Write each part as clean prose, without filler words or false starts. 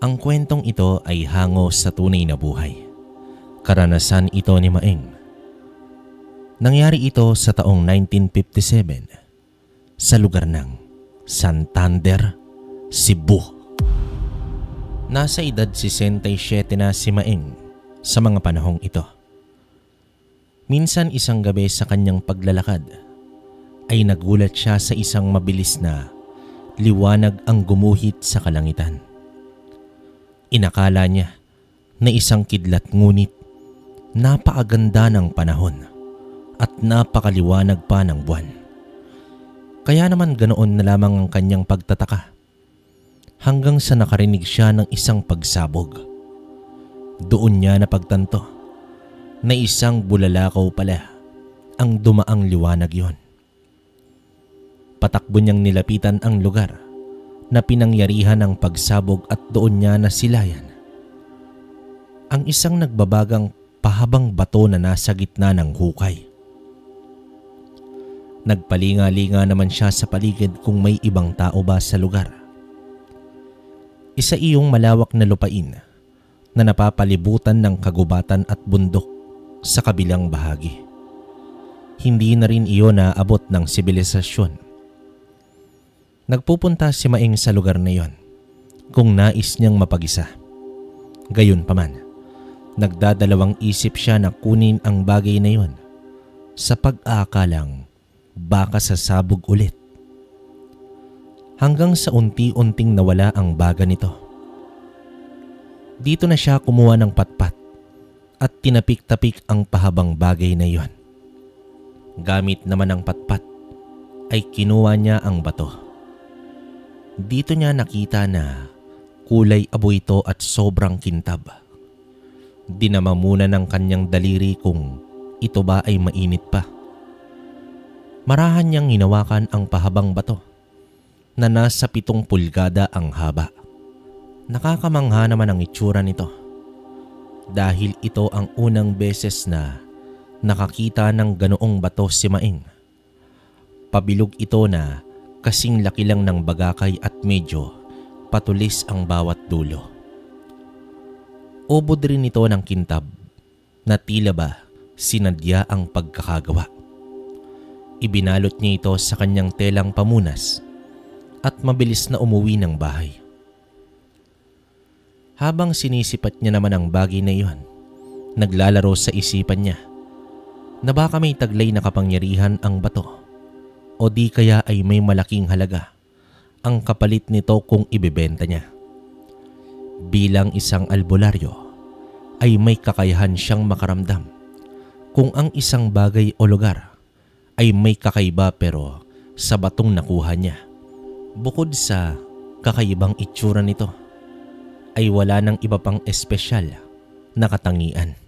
Ang kwentong ito ay hango sa tunay na buhay. Karanasan ito ni Maeng. Nangyari ito sa taong 1957 sa lugar ng Santander, Cebu. Nasa edad 67 na si Maeng sa mga panahong ito. Minsan isang gabi sa kanyang paglalakad ay nagulat siya sa isang mabilis na liwanag ang gumuhit sa kalangitan. Inakala niya na isang kidlat ngunit napakaganda ng panahon at napakaliwanag pa ng buwan. Kaya naman ganoon na lamang ang kanyang pagtataka hanggang sa nakarinig siya ng isang pagsabog. Doon niya napagtanto na isang bulalakaw pala ang dumaang liwanag yon. Patakbo niyang nilapitan ang lugar na pinangyarihan ng pagsabog at doon niya nasilayan ang isang nagbabagang pahabang bato na nasa gitna ng hukay. Nagpalinga-linga naman siya sa paligid kung may ibang tao ba sa lugar. Isa iyong malawak na lupain na napapalibutan ng kagubatan at bundok sa kabilang bahagi. Hindi na rin iyon naabot ng sibilisasyon. Nagpupunta si Maeng sa lugar na iyon kung nais niyang mapag-isa. Gayunpaman, nagdadalawang isip siya na kunin ang bagay na iyon sa pag-aakalang baka sasabog ulit. Hanggang sa unti-unting nawala ang baga nito. Dito na siya kumuha ng patpat at tinapik-tapik ang pahabang bagay na iyon. Gamit naman ang patpat ay kinuha niya ang bato. Dito niya nakita na kulay abo ito at sobrang kintab. Dinama muna ng kanyang daliri kung ito ba ay mainit pa. Marahan niyang hinawakan ang pahabang bato na nasa 7 pulgada ang haba. Nakakamangha naman ang itsura nito dahil ito ang unang beses na nakakita ng ganoong bato si Maeng. Pabilog ito na kasing laki lang ng bagakay at medyo patulis ang bawat dulo. Ubod rin ito ng kintab na tila ba sinadya ang pagkakagawa. Ibinalot niya ito sa kanyang telang pamunas at mabilis na umuwi ng bahay. Habang sinisipat niya naman ang bagay na iyon, naglalaro sa isipan niya na baka may taglay na kapangyarihan ang bato o di kaya ay may malaking halaga ang kapalit nito kung ibebenta niya. Bilang isang albularyo ay may kakayahan siyang makaramdam kung ang isang bagay o lugar ay may kakaiba pero sa batong nakuha niya. Bukod sa kakaibang itsura nito ay wala ng iba pang espesyal na katangian.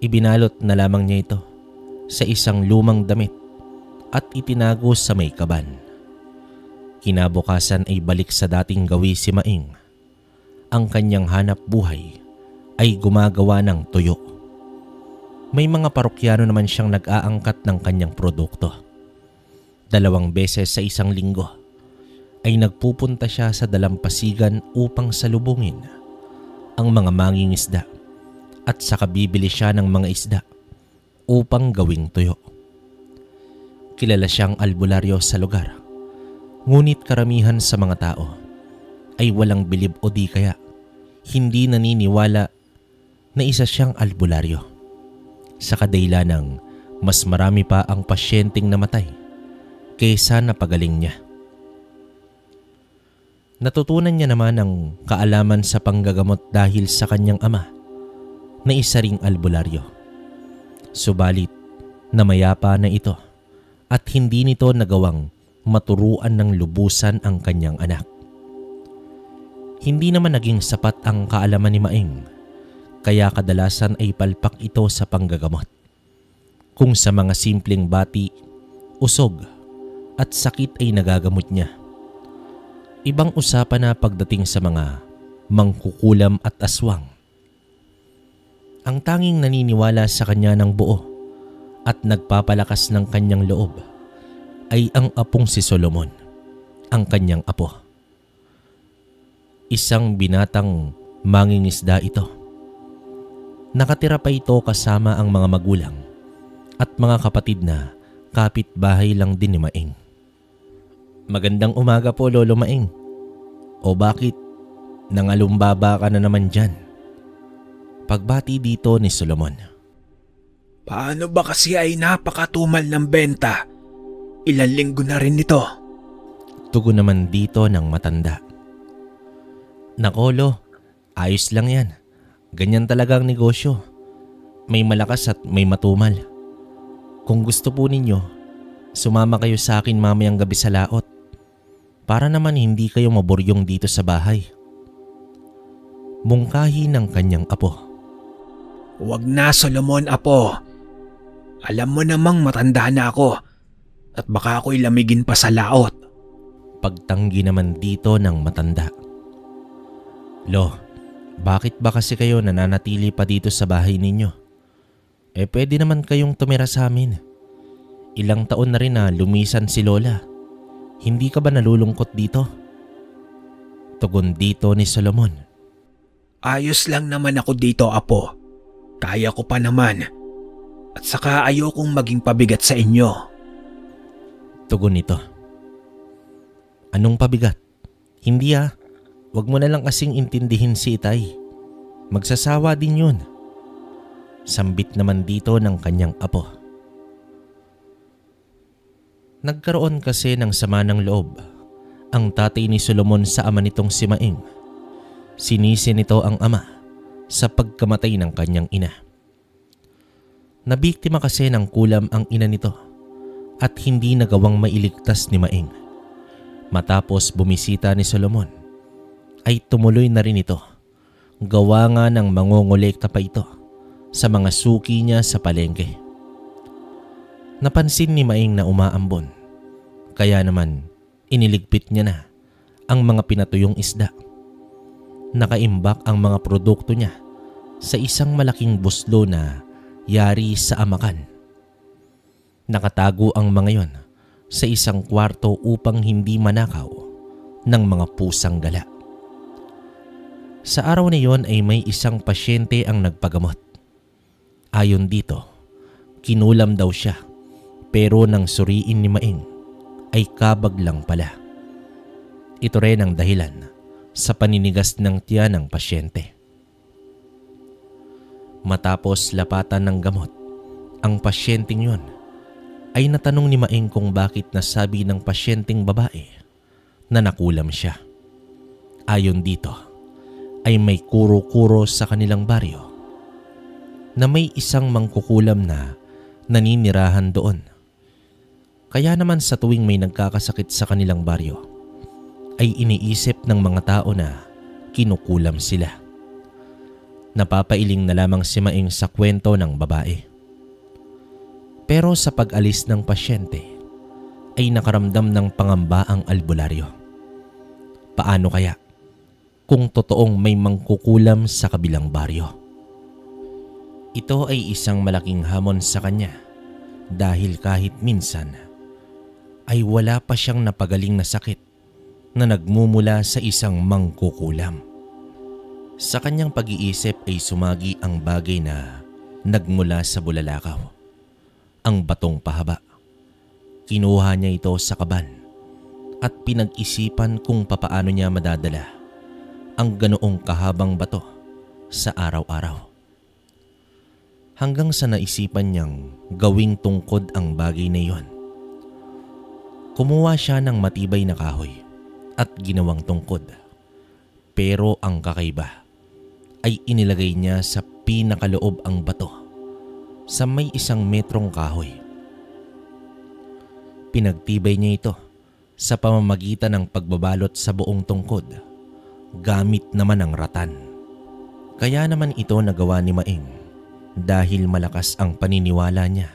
Ibinalot na lamang niya ito sa isang lumang damit at itinago sa may kaban. Kinabukasan ay balik sa dating gawi si Maeng. Ang kanyang hanap buhay ay gumagawa ng tuyo. May mga parokyano naman siyang nag-aangkat ng kanyang produkto. 2 beses sa isang linggo ay nagpupunta siya sa dalampasigan upang salubungin ang mga mangingisda at saka bibili siya ng mga isda upang gawing tuyo. Kilala siyang albularyo sa lugar, ngunit karamihan sa mga tao ay walang bilib o di kaya hindi naniniwala na isa siyang albularyo. Sa kadahilan ng mas marami pa ang pasyenteng namatay kaysa napagaling niya. Natutunan niya naman ang kaalaman sa panggagamot dahil sa kanyang ama na isa ring albularyo. Subalit namayapa na ito at hindi nito nagawang maturuan ng lubusan ang kanyang anak. Hindi naman naging sapat ang kaalaman ni Maeng, kaya kadalasan ay palpak ito sa panggagamot. Kung sa mga simpleng bati, usog at sakit ay nagagamot niya. Ibang usapan na pagdating sa mga mangkukulam at aswang. Ang tanging naniniwala sa kanya ng buo at nagpapalakas ng kanyang loob ay ang apong si Solomon, ang kanyang apo. Isang binatang mangingisda ito. Nakatira pa ito kasama ang mga magulang at mga kapatid na kapitbahay lang din ni Maing. Magandang umaga po, Lolo Maing. O bakit? Nangalumbaba ka na naman dyan? Pagbati dito ni Solomon. Paano ba kasi ay napakatumal ng benta? Ilang linggo na rin ito. Tugon naman dito ng matanda. Nakolo, ayos lang yan. Ganyan talaga ang negosyo. May malakas at may matumal. Kung gusto po ninyo, sumama kayo sa akin mamayang gabi sa laot. Para naman hindi kayo maburyong dito sa bahay. Mungkahi ng kanyang apo. Huwag na, Solomon, apo. Alam mo namang matanda na ako at baka ako'y lamigin pa sa laot. Pagtanggi naman dito ng matanda. Lo, bakit ba kasi kayo nananatili pa dito sa bahay ninyo? Pwede naman kayong tumira sa amin. Ilang taon na rin na lumisan si Lola. Hindi ka ba nalulungkot dito? Tugon dito ni Solomon. Ayos lang naman ako dito, apo. Kaya ko pa naman. At saka ayokong maging pabigat sa inyo. Tugon nito. Anong pabigat? Hindi ah. Huwag mo na lang kasing intindihin si Itay. Magsasawa din yun. Sambit naman dito ng kanyang apo. Nagkaroon kasi ng sama ng loob ang tatay ni Solomon sa ama nitong si Maing. Sinisi nito ang ama sa pagkamatay ng kanyang ina. Nabiktima kasi ng kulam ang ina nito at hindi nagawang mailigtas ni Maing. Matapos bumisita ni Solomon, ay tumuloy na rin ito. Gawa nga ng mangongolekta pa ito sa mga suki niya sa palengke. Napansin ni Maing na umaambon, kaya naman iniligpit niya na ang mga pinatuyong isda. Nakaimbak ang mga produkto niya sa isang malaking buslo na yari sa amakan. Nakatago ang mga yon sa isang kwarto upang hindi manakaw ng mga pusang gala. Sa araw na yon ay may isang pasyente ang nagpagamot. Ayon dito, kinulam daw siya pero nang suriin ni Maing ay kabag lang pala. Ito rin ang dahilan sa paninigas ng tiyan ng pasyente. Matapos lapatan ng gamot, ang pasyenteng yon ay natanong ni Maing kung bakit nasabi ng pasyenteng babae na nakulam siya. Ayon dito, ay may kuro-kuro sa kanilang baryo na may isang mangkukulam na naninirahan doon. Kaya naman sa tuwing may nagkakasakit sa kanilang baryo, ay iniisip ng mga tao na kinukulam sila. Napapailing na lamang si Maing sa kwento ng babae. Pero sa pag-alis ng pasyente, ay nakaramdam ng pangamba ang albularyo. Paano kaya kung totoong may mangkukulam sa kabilang baryo? Ito ay isang malaking hamon sa kanya dahil kahit minsan ay wala pa siyang napagaling na sakit na nagmumula sa isang mangkukulam. Sa kanyang pag-iisip ay sumagi ang bagay na nagmula sa bulalakaw, ang batong pahaba. Kinuha niya ito sa kaban at pinag-isipan kung papaano niya madadala ang ganoong kahabang bato sa araw-araw. Hanggang sa naisipan niyang gawing tungkod ang bagay na iyon. Kumuha siya ng matibay na kahoy at ginawang tungkod. Pero ang kakaiba ay inilagay niya sa pinakaloob ang bato sa may 1 metrong kahoy. Pinagtibay niya ito sa pamamagitan ng pagbabalot sa buong tungkod gamit naman ang ratan. Kaya naman ito nagawa ni Maing dahil malakas ang paniniwala niya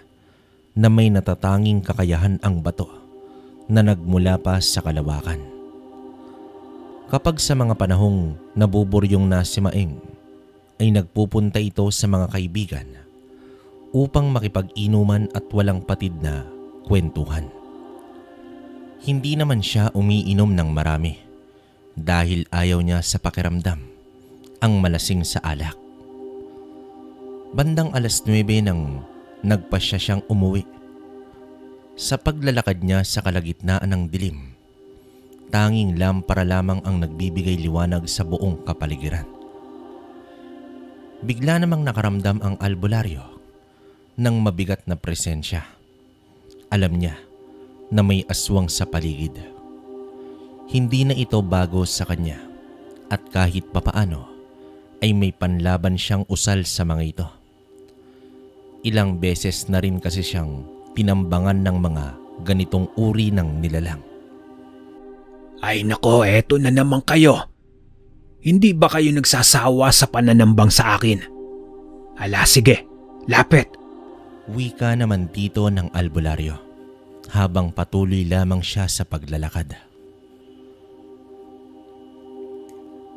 na may natatanging kakayahan ang bato na nagmula pa sa kalawakan. Kapag sa mga panahong nabuburyong na si Maing, ay nagpupunta ito sa mga kaibigan upang makipag-inuman at walang patid na kwentuhan. Hindi naman siya umiinom ng marami dahil ayaw niya sa pakiramdam ang malasing sa alak. Bandang 9:00 nang nagpasya siyang umuwi. Sa paglalakad niya sa kalagitnaan ng dilim, tanging lampara lamang ang nagbibigay liwanag sa buong kapaligiran. Bigla namang nakaramdam ang albularyo ng mabigat na presensya. Alam niya na may aswang sa paligid. Hindi na ito bago sa kanya at kahit papaano ay may panlaban siyang usal sa mga ito. Ilang beses na rin kasi siyang tinambangan ng mga ganitong uri ng nilalang. Ay nako, eto na naman kayo. Hindi ba kayo nagsasawa sa pananambang sa akin? Ala sige, lapit. Wika naman dito ng albularyo habang patuloy lamang siya sa paglalakad.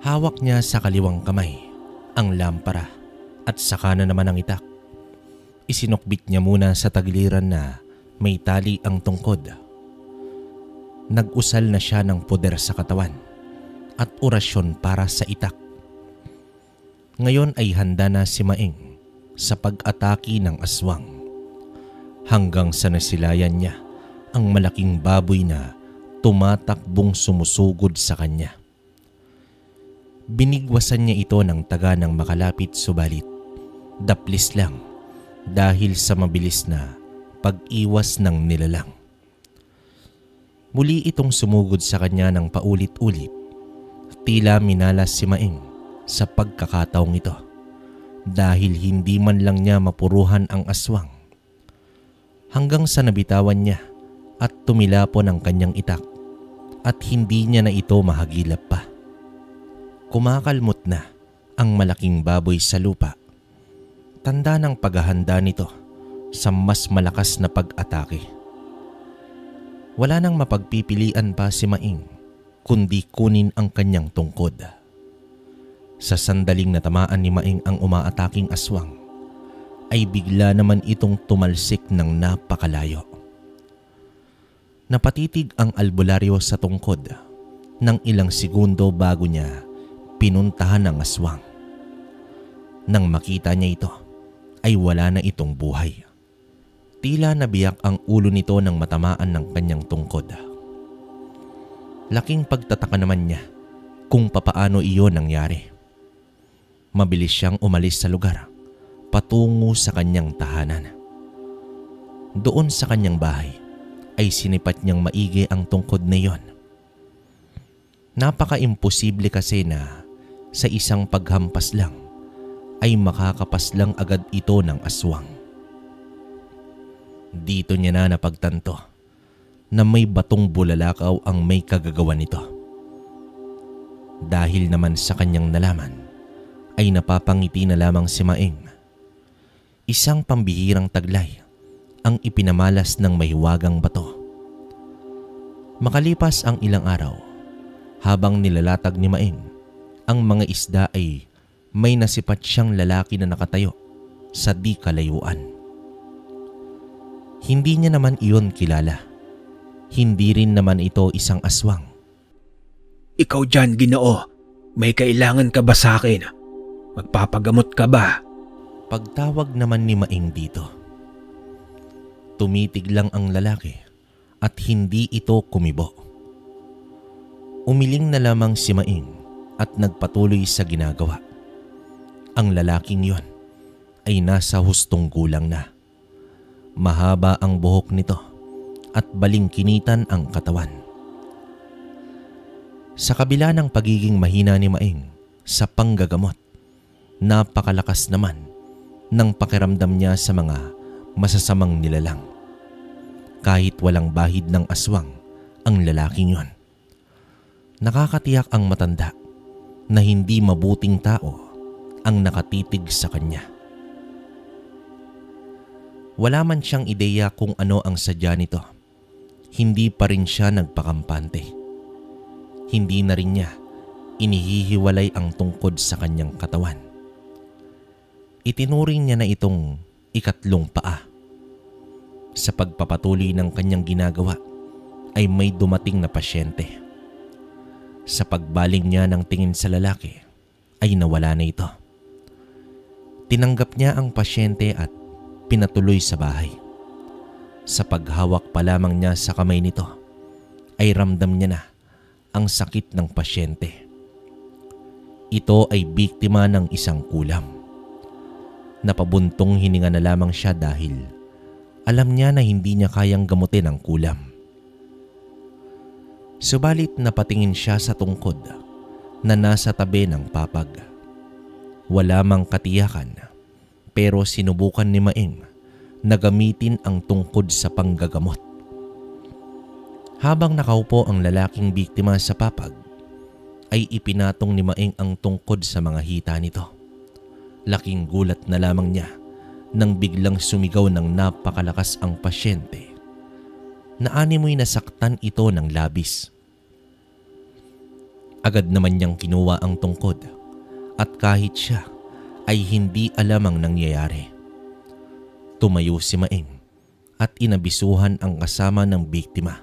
Hawak niya sa kaliwang kamay ang lampara at sa kanan naman ang itak. Isinukbit niya muna sa tagiliran na may tali ang tungkod. Nag-usal na siya ng poder sa katawan at orasyon para sa itak. Ngayon ay handa na si Maeng sa pag-atake ng aswang hanggang sa nasilayan niya ang malaking baboy na tumatakbong sumusugod sa kanya. Binigwasan niya ito ng taga ng makalapit subalit daplis lang dahil sa mabilis na pag-iwas ng nilalang. Muli itong sumugod sa kanya ng paulit-ulit. Tila minalas si Maeng sa pagkakataong ito dahil hindi man lang niya mapuruhan ang aswang. Hanggang sa nabitawan niya at tumilapon ang kanyang itak at hindi niya na ito mahagilap pa. Kumakalmot na ang malaking baboy sa lupa. Tanda ng paghahanda nito sa mas malakas na pag-atake. Wala nang mapagpipilian pa si Maeng kundi kunin ang kanyang tungkod. Sa sandaling natamaan ni Maeng ang umaataking aswang, ay bigla naman itong tumalsik ng napakalayo. Napatitig ang albularyo sa tungkod ng ilang segundo bago niya pinuntahan ang aswang. Nang makita niya ito, ay wala na itong buhay. Tila nabiyak ang ulo nito nang matamaan ng kanyang tungkod. Laking pagtataka naman niya kung papaano iyon nangyari. Mabilis siyang umalis sa lugar patungo sa kanyang tahanan. Doon sa kanyang bahay ay sinipat niyang maigi ang tungkod na iyon. Napaka-imposible kasi na sa isang paghampas lang ay makakapas lang agad ito ng aswang. Dito niya na napagtanto na may batong bulalakaw ang may kagagawa nito. Dahil naman sa kanyang nalaman ay napapangiti na lamang si Maeng. Isang pambihirang taglay ang ipinamalas ng mahiwagang bato. Makalipas ang ilang araw, habang nilalatag ni Maeng ang mga isda ay may nasipat siyang lalaki na nakatayo sa di kalayuan. Hindi niya naman iyon kilala. Hindi rin naman ito isang aswang. Ikaw dyan, Ginoo. May kailangan ka ba sa akin? Magpapagamot ka ba? Pagtawag naman ni Maeng dito. Tumitig lang ang lalaki at hindi ito kumibo. Umiling na lamang si Maeng at nagpatuloy sa ginagawa. Ang lalaking yon ay nasa hustong gulang na. Mahaba ang buhok nito at balingkinitan ang katawan. Sa kabila ng pagiging mahina ni Maeng sa panggagamot, napakalakas naman ng pakiramdam niya sa mga masasamang nilalang. Kahit walang bahid ng aswang ang lalaking yon, nakakatiyak ang matanda na hindi mabuting tao ang nakatitig sa kanya. Wala man siyang ideya kung ano ang sadya nito. Hindi pa rin siya nagpakampante. Hindi na rin niya inihihiwalay ang tungkod sa kanyang katawan. Itinuring niya na itong ikatlong paa. Sa pagpapatuloy ng kanyang ginagawa ay may dumating na pasyente. Sa pagbaling niya ng tingin sa lalaki ay nawala na ito. Tinanggap niya ang pasyente at pinatuloy sa bahay. Sa paghawak pa lamang niya sa kamay nito ay ramdam niya na ang sakit ng pasyente. Ito ay biktima ng isang kulam. Napabuntong hininga na lamang siya dahil alam niya na hindi niya kayang gamutin ang kulam. Subalit napatingin siya sa tungkod na nasa tabi ng papag. Wala mang katiyakan pero sinubukan ni Maeng na gamitin ang tungkod sa panggagamot. Habang nakaupo ang lalaking biktima sa papag, ay ipinatong ni Maeng ang tungkod sa mga hita nito. Laking gulat na lamang niya nang biglang sumigaw ng napakalakas ang pasyente na animoy nasaktan ito ng labis. Agad naman niyang kinuha ang tungkod at kahit siya ay hindi alam ang nangyayari. Tumayo si Maeng at inabisuhan ang kasama ng biktima.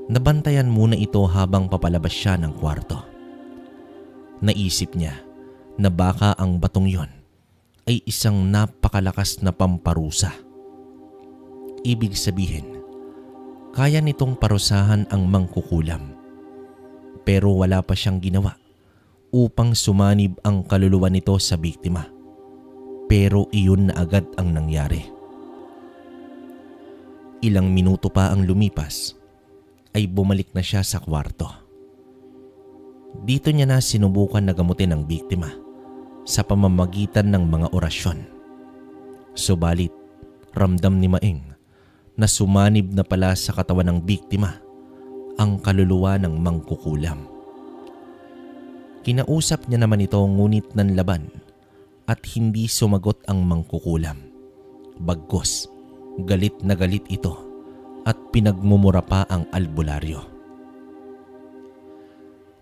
Nabantayan muna ito habang papalabas siya ng kwarto. Naisip niya na baka ang batong yon ay isang napakalakas na pamparusa. Ibig sabihin, kaya nitong parusahan ang mangkukulam. Pero wala pa siyang ginawa upang sumanib ang kaluluwa nito sa biktima. Pero iyon na agad ang nangyari. Ilang minuto pa ang lumipas ay bumalik na siya sa kwarto. Dito niya na sinubukan na gamutin ang biktima sa pamamagitan ng mga orasyon. Subalit, ramdam ni Maeng na sumanib na pala sa katawan ng biktima ang kaluluwa ng mangkukulam. Kinausap niya naman ito ngunit nanlaban at hindi sumagot ang mangkukulam. Bagkus, galit na galit ito at pinagmumura pa ang albularyo.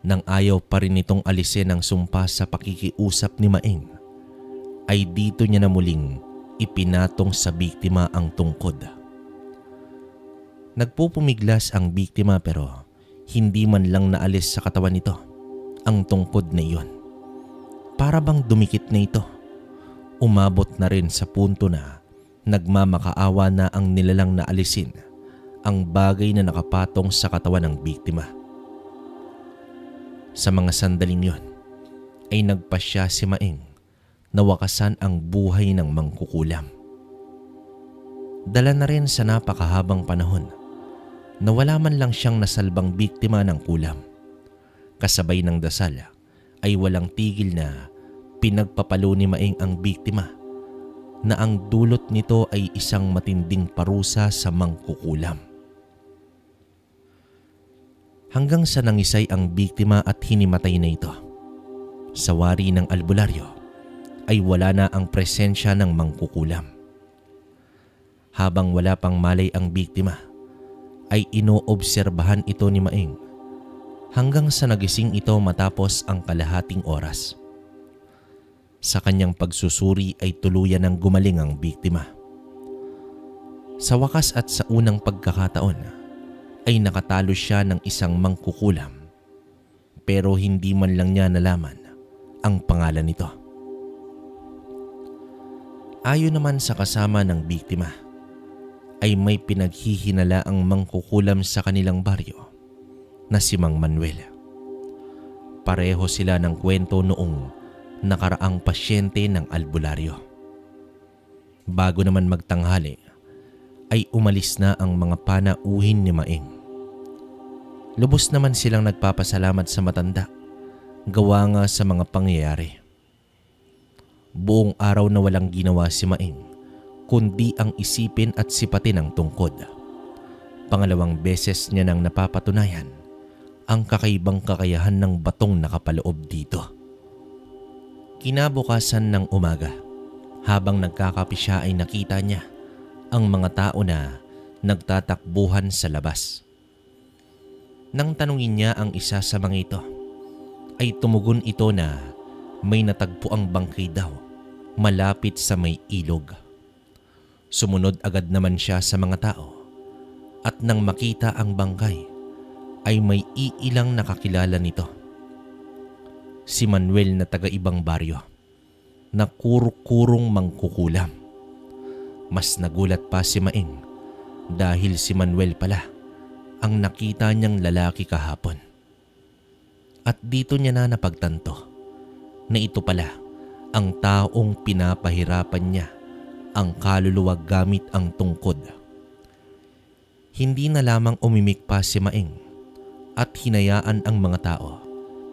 Nang ayaw pa rin itong alisin ang sumpa sa pakikiusap ni Maeng, ay dito niya na muling ipinatong sa biktima ang tungkod. Nagpupumiglas ang biktima pero hindi man lang naalis sa katawan nito ang tungkod na iyon. Para bang dumikit na ito. Umabot na rin sa punto na nagmamakaawa na ang nilalang na alisin ang bagay na nakapatong sa katawan ng biktima. Sa mga sandaling yon ay nagpasya si Maeng na wakasan ang buhay ng mangkukulam. Dala na rin sa napakahabang panahon na wala man lang siyang nasalbang biktima ng kulam. Kasabay ng dasal ay walang tigil na pinagpapalo ni Maeng ang biktima na ang dulot nito ay isang matinding parusa sa mangkukulam. Hanggang sa nangisay ang biktima at hinimatay na ito. Sa wari ng albularyo ay wala na ang presensya ng mangkukulam. Habang wala pang malay ang biktima, ay inoobserbahan ito ni Maeng hanggang sa nagising ito matapos ang kalahating oras. Sa kanyang pagsusuri ay tuluyan ng gumaling ang biktima. Sa wakas at sa unang pagkakataon ay nakatalo siya ng isang mangkukulam pero hindi man lang niya nalaman ang pangalan nito. Ayon naman sa kasama ng biktima ay may pinaghihinala ang mangkukulam sa kanilang baryo na si Mang Manuel. Pareho sila ng kwento noong nakaraang pasyente ng albularyo. Bago naman magtanghali ay umalis na ang mga panauhin ni Maeng. Lubos naman silang nagpapasalamat sa matanda, gawa nga sa mga pangyayari. Buong araw na walang ginawa si Maeng, kundi ang isipin at sipatin ang tungkod. Pangalawang beses niya nang napapatunayan ang kakaibang kakayahan ng batong nakapaloob dito. Kinabukasan ng umaga, habang nagkakape siya ay nakita niya ang mga tao na nagtatakbuhan sa labas. Nang tanungin niya ang isa sa mga ito, ay tumugon ito na may natagpo ang bangkay daw malapit sa may ilog. Sumunod agad naman siya sa mga tao at nang makita ang bangkay ay may iilang nakakilala nito. Si Manuel na taga-ibang baryo na kurong mangkukulam. Mas nagulat pa si Maing dahil si Manuel pala ang nakita niyang lalaki kahapon. At dito niya na napagtanto na ito pala ang taong pinapahirapan niya ang kaluluwa gamit ang tungkod. Hindi na lamang umimik pa si Maing at hinayaan ang mga tao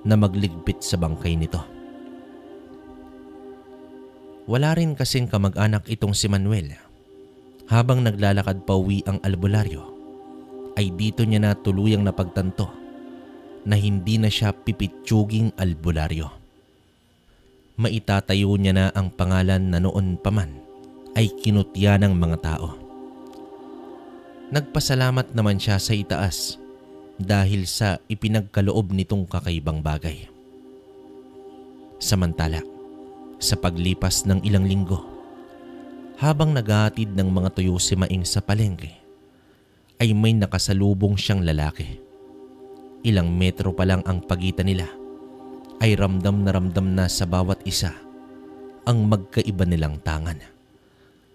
na magligpit sa bangkay nito. Wala rin kasing kamag-anak itong si Manuel. Habang naglalakad pauwi ang albularyo, ay dito niya na tuluyang napagtanto na hindi na siya pipitsuging albularyo. Maitatayo niya na ang pangalan na noon pa man ay kinutya ng mga tao. Nagpasalamat naman siya sa itaas dahil sa ipinagkaloob nitong kakaibang bagay. Samantala, sa paglipas ng ilang linggo, habang naghahatid ng mga tuyo si Maing sa palengke, ay may nakasalubong siyang lalaki. Ilang metro pa lang ang pagitan nila, ay ramdam na sa bawat isa ang magkaiba nilang tangan.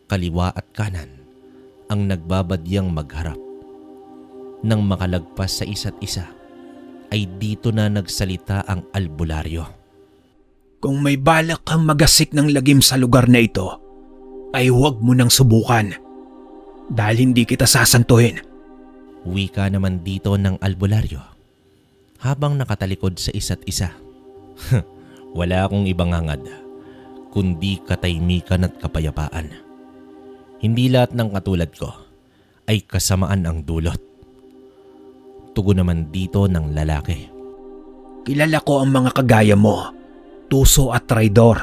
Kaliwa at kanan ang nagbabadyang magharap. Nang makalagpas sa isa't isa, ay dito na nagsalita ang albularyo. Kung may balak kang magasik ng lagim sa lugar na ito, ay huwag mo nang subukan dahil hindi kita sasantuhin. Wika naman dito ng albularyo habang nakatalikod sa isa't isa. Wala akong ibang hangad kundi katahimikan at kapayapaan. Hindi lahat ng katulad ko ay kasamaan ang dulot. Tugon naman dito ng lalaki. Kilala ko ang mga kagaya mo, tuso at traidor.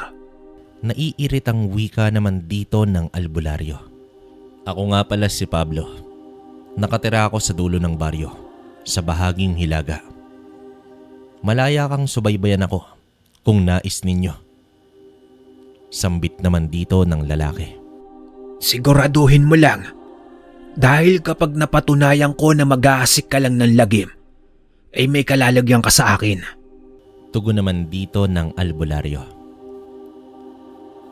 Naiiritang wika naman dito ng albularyo. Ako nga pala si Pablo. Nakatira ako sa dulo ng baryo, sa bahaging Hilaga. Malaya kang subaybayan ako kung nais ninyo. Sambit naman dito ng lalaki. Siguraduhin mo lang, dahil kapag napatunayan ko na mag-aasik ka lang ng lagim, ay may kalalagyan ka sa akin. Tugon naman dito ng albularyo.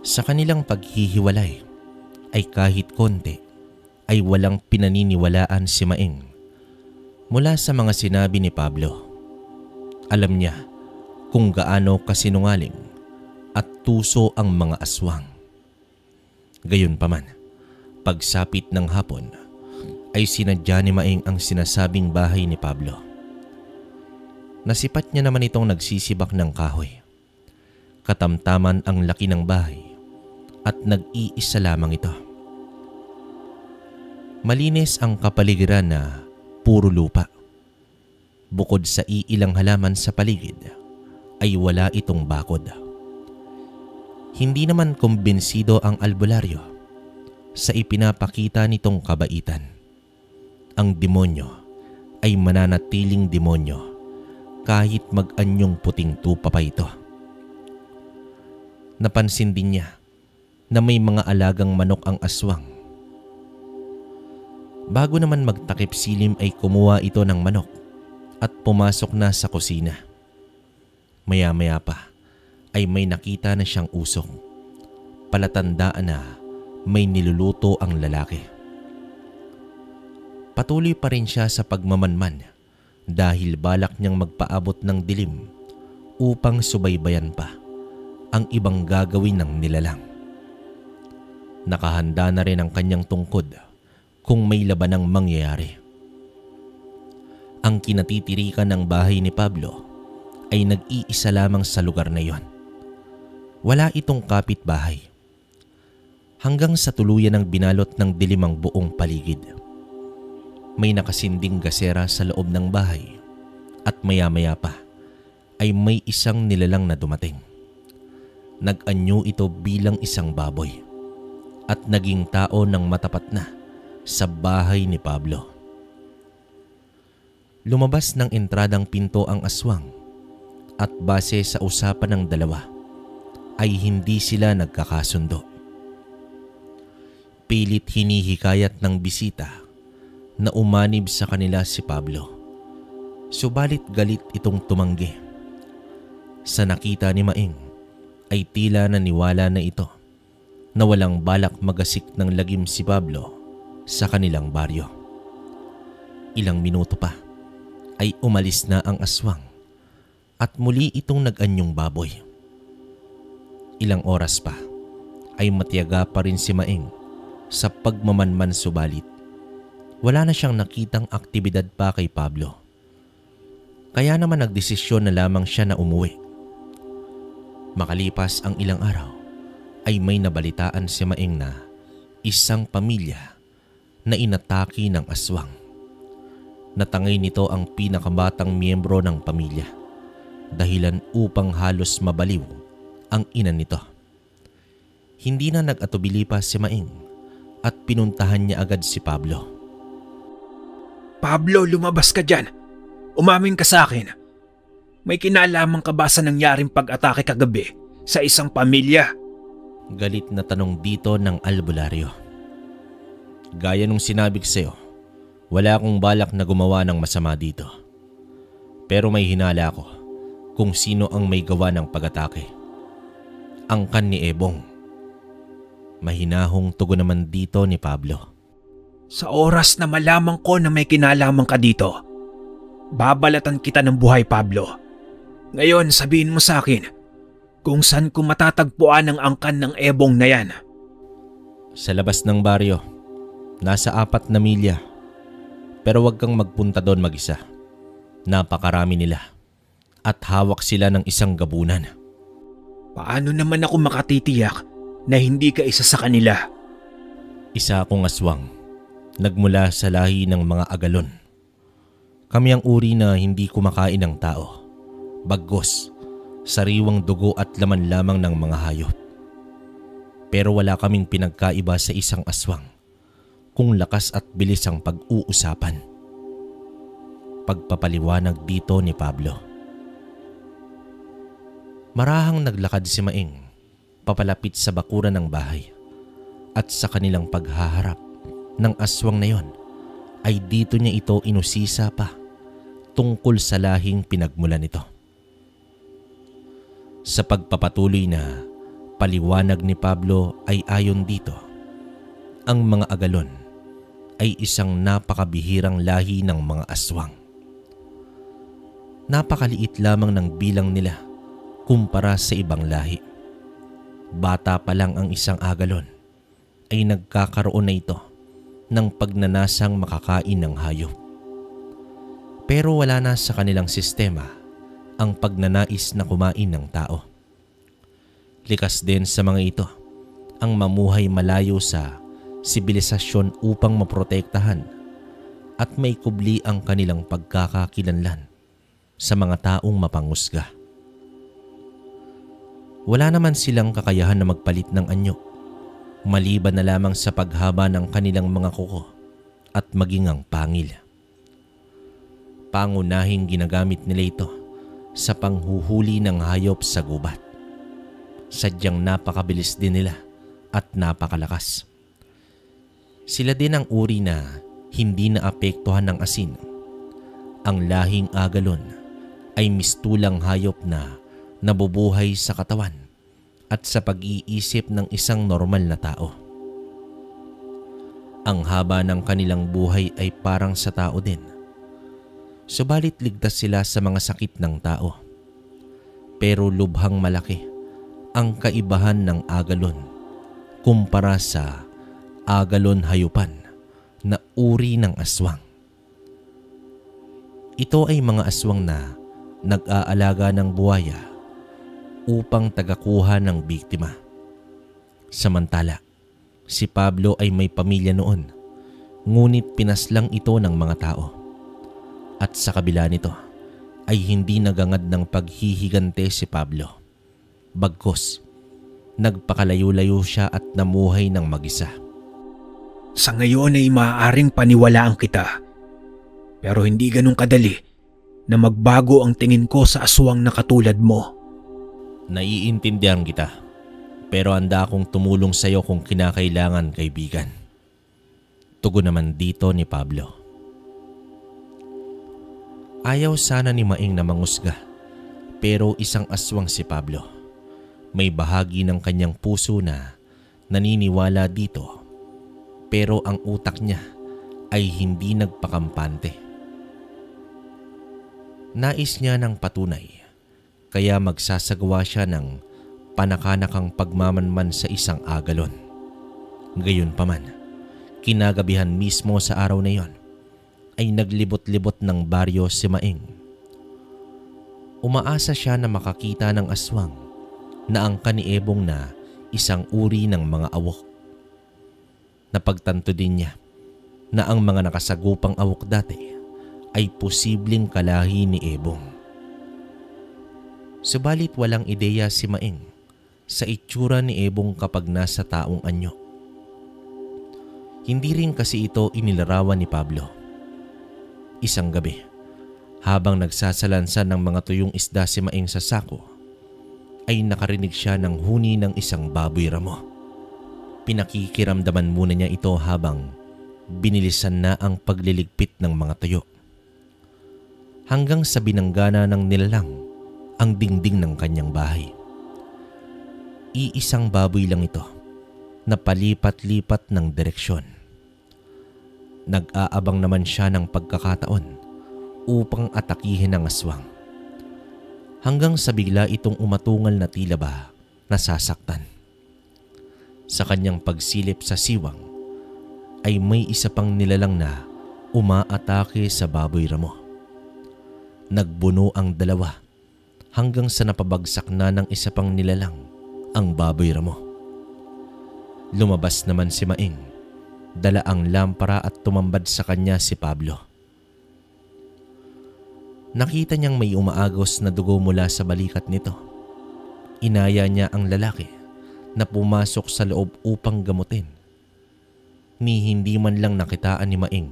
Sa kanilang paghihiwalay ay kahit konti ay walang pinaniniwalaan si Maing mula sa mga sinabi ni Pablo. Alam niya kung gaano kasinungaling at tuso ang mga aswang. Gayunpaman, pagsapit ng hapon ay sinadya ni Maing ang sinasabing bahay ni Pablo. Nasipat niya naman itong nagsisibak ng kahoy. Katamtaman ang laki ng bahay at nag-iisa lamang ito. Malinis ang kapaligiran na puro lupa. Bukod sa iilang halaman sa paligid, ay wala itong bakod. Hindi naman kumbinsido ang albularyo sa ipinapakita nitong kabaitan. Ang demonyo ay mananatiling demonyo kahit mag-anyong puting tupa pa ito. Napansin din niya na may mga alagang manok ang aswang. Bago naman magtakip silim ay kumuha ito ng manok at pumasok na sa kusina. Maya-maya pa ay may nakita na siyang usok. Palatandaan na may niluluto ang lalaki. Patuloy pa rin siya sa pagmamanman dahil balak niyang magpaabot ng dilim upang subaybayan pa ang ibang gagawin ng nilalang. Nakahanda na rin ang kanyang tungkod kung may labanang mangyayari. Ang kinatitirikan ng bahay ni Pablo ay nag-iisa lamang sa lugar na iyon. Wala itong kapitbahay. Hanggang sa tuluyan ng binalot ng dilim ang buong paligid. May nakasinding gasera sa loob ng bahay at maya-maya pa ay may isang nilalang na dumating. Nag-anyo ito bilang isang baboy at naging tao ng matapat na sa bahay ni Pablo. Lumabas ng entradang pinto ang aswang at base sa usapan ng dalawa ay hindi sila nagkakasundo. Pilit hinihikayat ng bisita na umanib sa kanila si Pablo. Subalit galit itong tumanggi. Sa nakita ni Maing ay tila naniwala na ito na walang balak magasik ng lagim si Pablo sa kanilang baryo. Ilang minuto pa ay umalis na ang aswang at muli itong nag-anyong baboy. Ilang oras pa ay matiyaga pa rin si Maing sa pagmamanman, subalit wala na siyang nakitang aktibidad pa kay Pablo. Kaya naman nagdesisyon na lamang siya na umuwi. Makalipas ang ilang araw ay may nabalitaan si Maing na isang pamilya na inatake ng aswang. Natangay nito ang pinakabatang miyembro ng pamilya, dahilan upang halos mabaliw ang ina nito. Hindi na nag-atubili pa si Maing at pinuntahan niya agad si Pablo. Pablo, lumabas ka dyan. Umamin ka sa akin. May kinalaman ka ba sa nangyaring pag-atake kagabi sa isang pamilya? Galit na tanong dito ng albularyo. Gaya nung sinabi ko sa'yo, wala akong balak na gumawa ng masama dito. Pero may hinala ako kung sino ang may gawa ng pag-atake. Angkan ni Ebong. Mahinahong tugon naman dito ni Pablo. Sa oras na malaman ko na may kinalaman ka dito, babalatan kita ng buhay, Pablo. Ngayon sabihin mo sa akin kung saan ko matatagpuan ang angkan ng Ebong na yan. Sa labas ng baryo, nasa 4 na milya. Pero huwag kang magpunta doon mag-isa. Napakarami nila at hawak sila ng isang gabunan. Paano naman ako makatitiyak na hindi ka isa sa kanila? Isa akong aswang, nagmula sa lahi ng mga agalon. Kami ang uri na hindi kumakain ng tao, bagkus, sariwang dugo at laman lamang ng mga hayop. Pero wala kaming pinagkaiba sa isang aswang kung lakas at bilis ang pag-uusapan. Pagpapaliwanag dito ni Pablo. Marahang naglakad si Maing papalapit sa bakuran ng bahay at sa kanilang paghaharap ng aswang na yon ay dito niya ito inusisa pa tungkol sa lahing pinagmulan nito. Sa pagpapatuloy na paliwanag ni Pablo ay ayon dito, ang mga agalon ay isang napakabihirang lahi ng mga aswang. Napakaliit lamang ng bilang nila kumpara sa ibang lahi. Bata pa lang ang isang agalon ay nagkakaroon na ito ng pagnanasang makakain ng hayop. Pero wala na sa kanilang sistema ang pagnanais na kumain ng tao. Likas din sa mga ito ang mamuhay malayo sa sibilisasyon upang maprotektahan at may kubli ang kanilang pagkakakilanlan sa mga taong mapangusga. Wala naman silang kakayahan na magpalit ng anyo, maliban na lamang sa paghaba ng kanilang mga kuko at maging ang pangil. Pangunahing ginagamit nila ito sa panghuhuli ng hayop sa gubat. Sadyang napakabilis din nila at napakalakas. Sila din ang uri na hindi naapektuhan ng asin. Ang lahing agalon ay mistulang hayop na nabubuhay sa katawan at sa pag-iisip ng isang normal na tao. Ang haba ng kanilang buhay ay parang sa tao din. Subalit ligtas sila sa mga sakit ng tao. Pero lubhang malaki ang kaibahan ng agalon kumpara sa agalon hayupan na uri ng aswang. Ito ay mga aswang na nag-aalaga ng buwaya upang tagakuha ng biktima. Samantala, si Pablo ay may pamilya noon, ngunit pinaslang ito ng mga tao. At sa kabila nito ay hindi nagangad ng paghihigante si Pablo. Bagkus, nagpakalayo-layo siya at namuhay ng mag-isa. Sa ngayon ay maaaring paniwalaan kita, pero hindi ganun kadali na magbago ang tingin ko sa aswang na katulad mo. Naiintindihan kita, pero handa akong tumulong sa iyo kung kinakailangan, kaibigan. Tugon naman dito ni Pablo. Ayaw sana ni Maing na mangusga, pero isang aswang si Pablo. May bahagi ng kanyang puso na naniniwala dito, pero ang utak niya ay hindi nagpakampante. Nais niya ng patunay, kaya magsasagawa siya ng panakanakang pagmamanman sa isang agalon. Gayunpaman, kinagabihan mismo sa araw na iyon ay naglibot-libot ng baryo si Maing. Umaasa siya na makakita ng aswang na angka ni Ebong na isang uri ng mga awok. Napagtanto din niya na ang mga nakasagupang awok dati ay posibleng kalahi ni Ebong. Subalit walang ideya si Maing sa itsura ni Ebong kapag nasa taong anyo. Hindi rin kasi ito inilarawan ni Pablo. Isang gabi, habang nagsasalansan ng mga tuyong isda si Maing sa sako, ay nakarinig siya ng huni ng isang baboy ramo. Pinakikiramdaman muna niya ito habang binilisan na ang pagliligpit ng mga tuyo. Hanggang sa binanggana ng nilalang ang dingding ng kanyang bahay. Iisang baboy lang ito na palipat-lipat ng direksyon. Nag-aabang naman siya ng pagkakataon upang atakihin ang aswang. Hanggang sa bigla itong umatungal na tila ba nasasaktan. Sa kanyang pagsilip sa siwang ay may isa pang nilalang na umaatake sa baboy ramo. Nagbuno ang dalawa hanggang sa napabagsak na ng isa pang nilalang ang baboy ramo. Lumabas naman si Maing, dala ang lampara at tumambad sa kanya si Pablo. Nakita niyang may umaagos na dugo mula sa balikat nito. Inaya niya ang lalaki na pumasok sa loob upang gamutin. Ni hindi man lang nakitaan ni Maing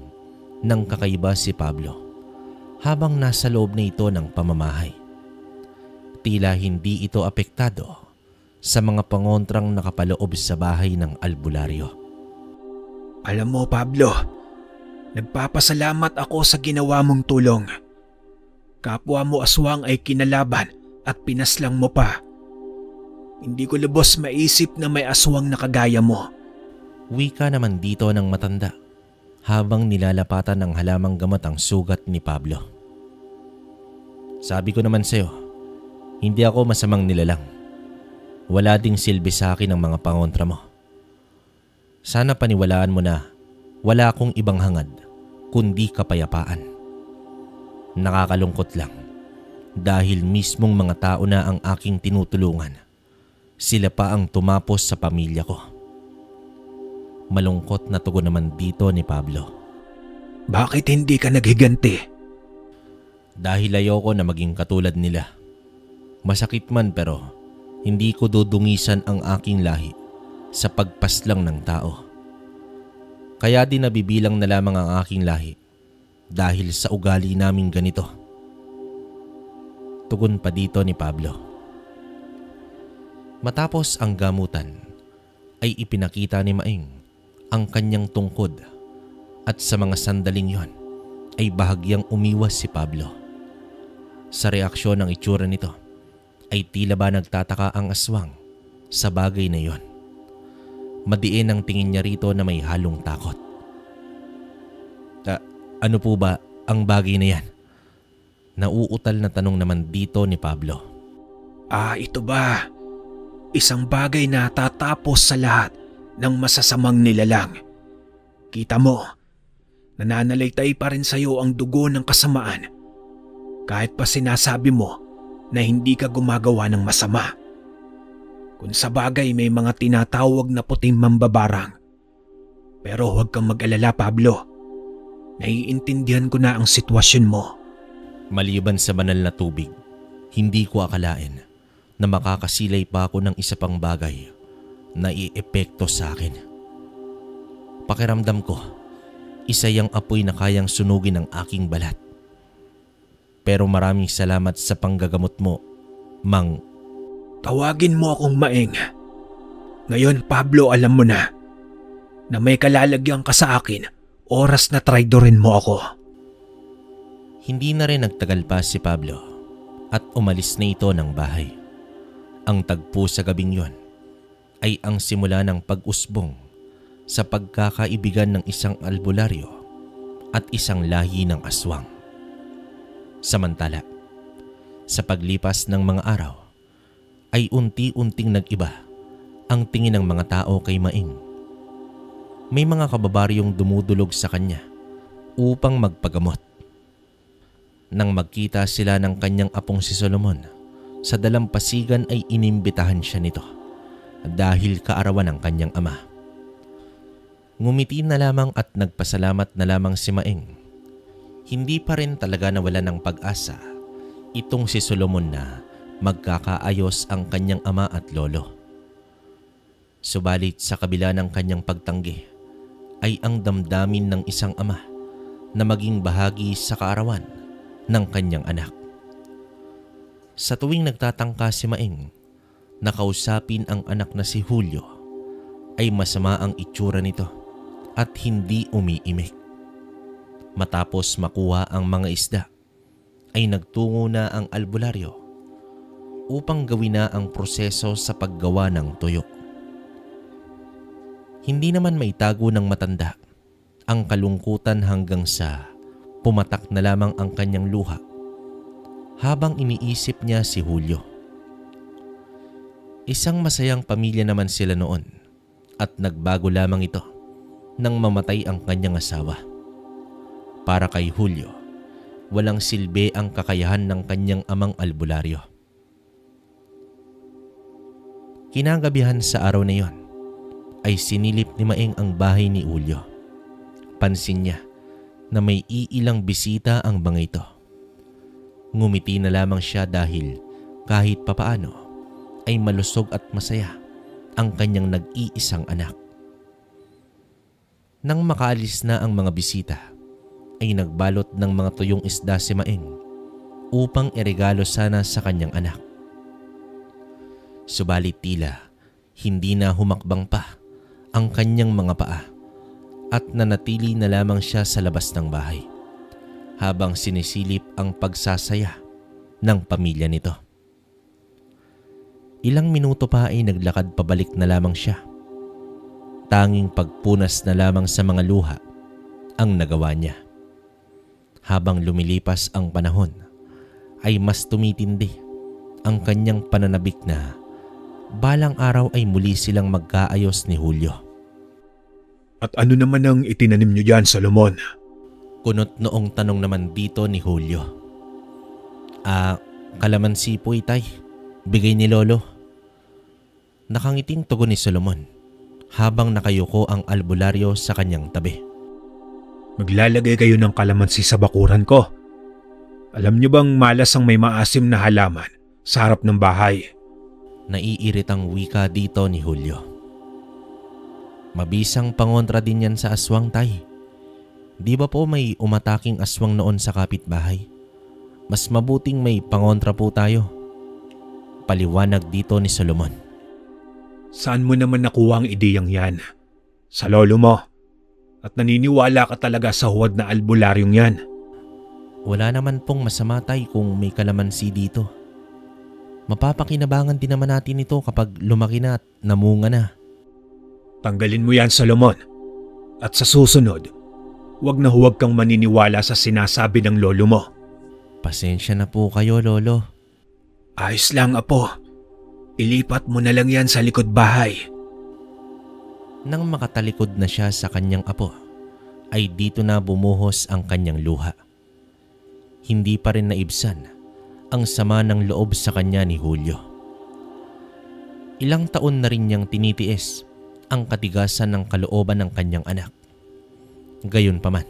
nang kakaiba si Pablo habang nasa loob na ito ng pamamahay. Tila hindi ito apektado sa mga pangontrang nakapaloob sa bahay ng albularyo. Alam mo, Pablo, nagpapasalamat ako sa ginawa mong tulong. Kapwa mo aswang ay kinalaban at pinaslang mo pa. Hindi ko lubos maisip na may aswang na kagaya mo. Wika naman dito ng matanda habang nilalapatan ng halamang gamot ang sugat ni Pablo. Sabi ko naman sa'yo, hindi ako masamang nilalang. Wala ding silbi sa akin ang mga pangontra mo. Sana paniwalaan mo na wala akong ibang hangad kundi kapayapaan. Nakakalungkot lang dahil mismong mga tao na ang aking tinutulungan, sila pa ang tumapos sa pamilya ko. Malungkot na tugon naman dito ni Pablo. Bakit hindi ka naghiganti? Dahil ayoko na maging katulad nila. Masakit man pero hindi ko dudungisan ang aking lahi sa pagpaslang ng tao. Kaya din nabibilang na lamang ang aking lahi dahil sa ugali naming ganito. Tugon pa dito ni Pablo. Matapos ang gamutan ay ipinakita ni Maing ang kanyang tungkod at sa mga sandaling yon ay bahagyang umiwas si Pablo. Sa reaksyon ng itsura nito ay tila ba nagtataka ang aswang sa bagay na yon. Madiin ang tingin niya rito na may halong takot. Ano po ba ang bagay na yan? Nauutal na tanong naman dito ni Pablo. Ito ba? Isang bagay na tatapos sa lahat ng masasamang nilalang. Kita mo, nananalaytay pa rin sa'yo ang dugo ng kasamaan kahit pa sinasabi mo na hindi ka gumagawa ng masama. Kung sa bagay may mga tinatawag na puting mambabarang. Pero huwag kang mag-alala, Pablo. Naiintindihan ko na ang sitwasyon mo. Maliban sa banal na tubig, hindi ko akalain na makakasilay pa ako ng isa pang bagay na iepekto sa akin. Pakiramdam ko, isa yang apoy na kayang sunugin ang aking balat. Pero maraming salamat sa panggagamot mo, Mang. Tawagin mo akong Maing. Ngayon, Pablo, alam mo na may kalalagyan ka sa akin oras na traidorin mo ako. Hindi na rin nagtagal pa si Pablo at umalis na ito ng bahay. Ang tagpo sa gabing yon ay ang simula ng pag-usbong sa pagkakaibigan ng isang albularyo at isang lahi ng aswang. Samantala, sa paglipas ng mga araw ay unti-unting nag-iba ang tingin ng mga tao kay Maing. May mga kababaryong dumudulog sa kanya upang magpagamot. Nang magkita sila ng kanyang apong si Solomon, sa dalampasigan ay inimbitahan siya nito dahil kaarawan ng kanyang ama. Ngumiti na lamang at nagpasalamat na lamang si Maing. Hindi pa rin talaga nawala ng pag-asa itong si Solomon na magkakaayos ang kanyang ama at lolo. Subalit sa kabila ng kanyang pagtanggi ay ang damdamin ng isang ama na maging bahagi sa kaarawan ng kanyang anak. Sa tuwing nagtatangka si Maing na kausapin ang anak na si Julio, ay masama ang itsura nito at hindi umiimik. Matapos makuha ang mga isda, ay nagtungo na ang albularyo upang gawin na ang proseso sa paggawa ng tuyo. Hindi naman maitago ng matanda ang kalungkutan hanggang sa pumatak na lamang ang kanyang luha habang iniisip niya si Julio. Isang masayang pamilya naman sila noon at nagbago lamang ito nang mamatay ang kanyang asawa. Para kay Julio, walang silbi ang kakayahan ng kanyang amang albularyo. Kinagabihan sa araw na iyon ay sinilip ni Maing ang bahay ni Julio. Pansin niya na may iilang bisita ang bangay ito. Ngumiti na lamang siya dahil kahit papaano ay malusog at masaya ang kanyang nag-iisang anak. Nang makaalis na ang mga bisita, ay nagbalot ng mga tuyong isda si Maing upang iregalo sana sa kanyang anak. Subalit tila hindi na humakbang pa ang kanyang mga paa at nanatili na lamang siya sa labas ng bahay habang sinisilip ang pagsasaya ng pamilya nito. Ilang minuto pa ay naglakad pabalik na lamang siya. Tanging pagpunas na lamang sa mga luha ang nagawa niya. Habang lumilipas ang panahon, ay mas tumitindi ang kanyang pananabik na balang araw ay muli silang magkaayos ni Julio. At ano naman ang itinanim niyo dyan, Solomon? Kunot noong tanong naman dito ni Julio. Kalamansi po itay. Bigay ni Lolo. Nakangiting tugon ni Solomon habang nakayuko ang albularyo sa kanyang tabi. Maglalagay kayo ng kalamansi sa bakuran ko. Alam niyo bang malas ang may maasim na halaman sa harap ng bahay? Naiiritang wika dito ni Julio. Mabisang pangontra din yan sa aswang, tay. Di ba po may umataking aswang noon sa kapitbahay? Mas mabuting may pangontra po tayo. Paliwanag dito ni Solomon. Saan mo naman nakuha ang ideyang yan? Sa lolo mo? At naniniwala ka talaga sa huwad na albularyong yan? Wala naman pong masama, tay, kung may kalamansi dito. Mapapakinabangan din naman natin ito kapag lumaki na at namunga na. Tanggalin mo yan, Solomon. At sa susunod, huwag kang maniniwala sa sinasabi ng lolo mo. Pasensya na po kayo, Lolo. Ayos lang, apo. Ilipat mo na lang yan sa likod bahay. Nang makatalikod na siya sa kanyang apo, ay dito na bumuhos ang kanyang luha. Hindi pa rin naibsan ang sama ng loob sa kanya ni Julio. Ilang taon na rin niyang tinitiis ang katigasan ng kalooban ng kanyang anak. Gayunpaman,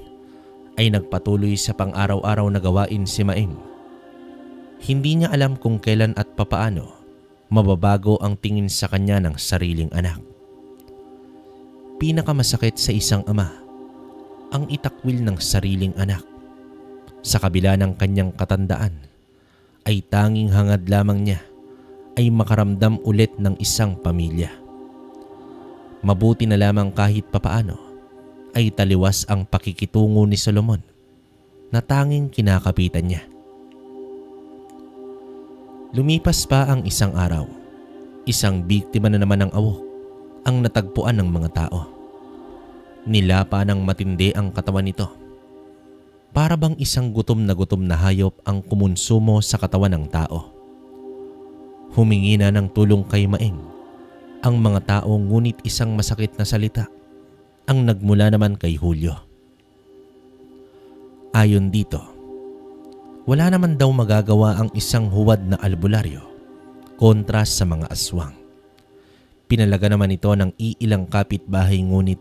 ay nagpatuloy sa pang-araw-araw na gawain si Maing. Hindi niya alam kung kailan at papaano mababago ang tingin sa kanya ng sariling anak. Pinakamasakit sa isang ama ang itakwil ng sariling anak. Sa kabila ng kanyang katandaan, ay tanging hangad lamang niya ay makaramdam ulit ng isang pamilya. Mabuti na lamang kahit papaano ay taliwas ang pakikitungo ni Solomon na tanging kinakapitan niya. Lumipas pa ang isang araw. Isang biktima na naman ng awok ang natagpuan ng mga tao. Nilapa ng matindi ang katawan nito. Para bang isang gutom na hayop ang kumonsumo sa katawan ng tao. Humingi na ng tulong kay Maeng ang mga tao, ngunit isang masakit na salita ang nagmula naman kay Julio. Ayon dito, wala naman daw magagawa ang isang huwad na albularyo kontra sa mga aswang. Pinalaga naman ito ng iilang kapitbahay, ngunit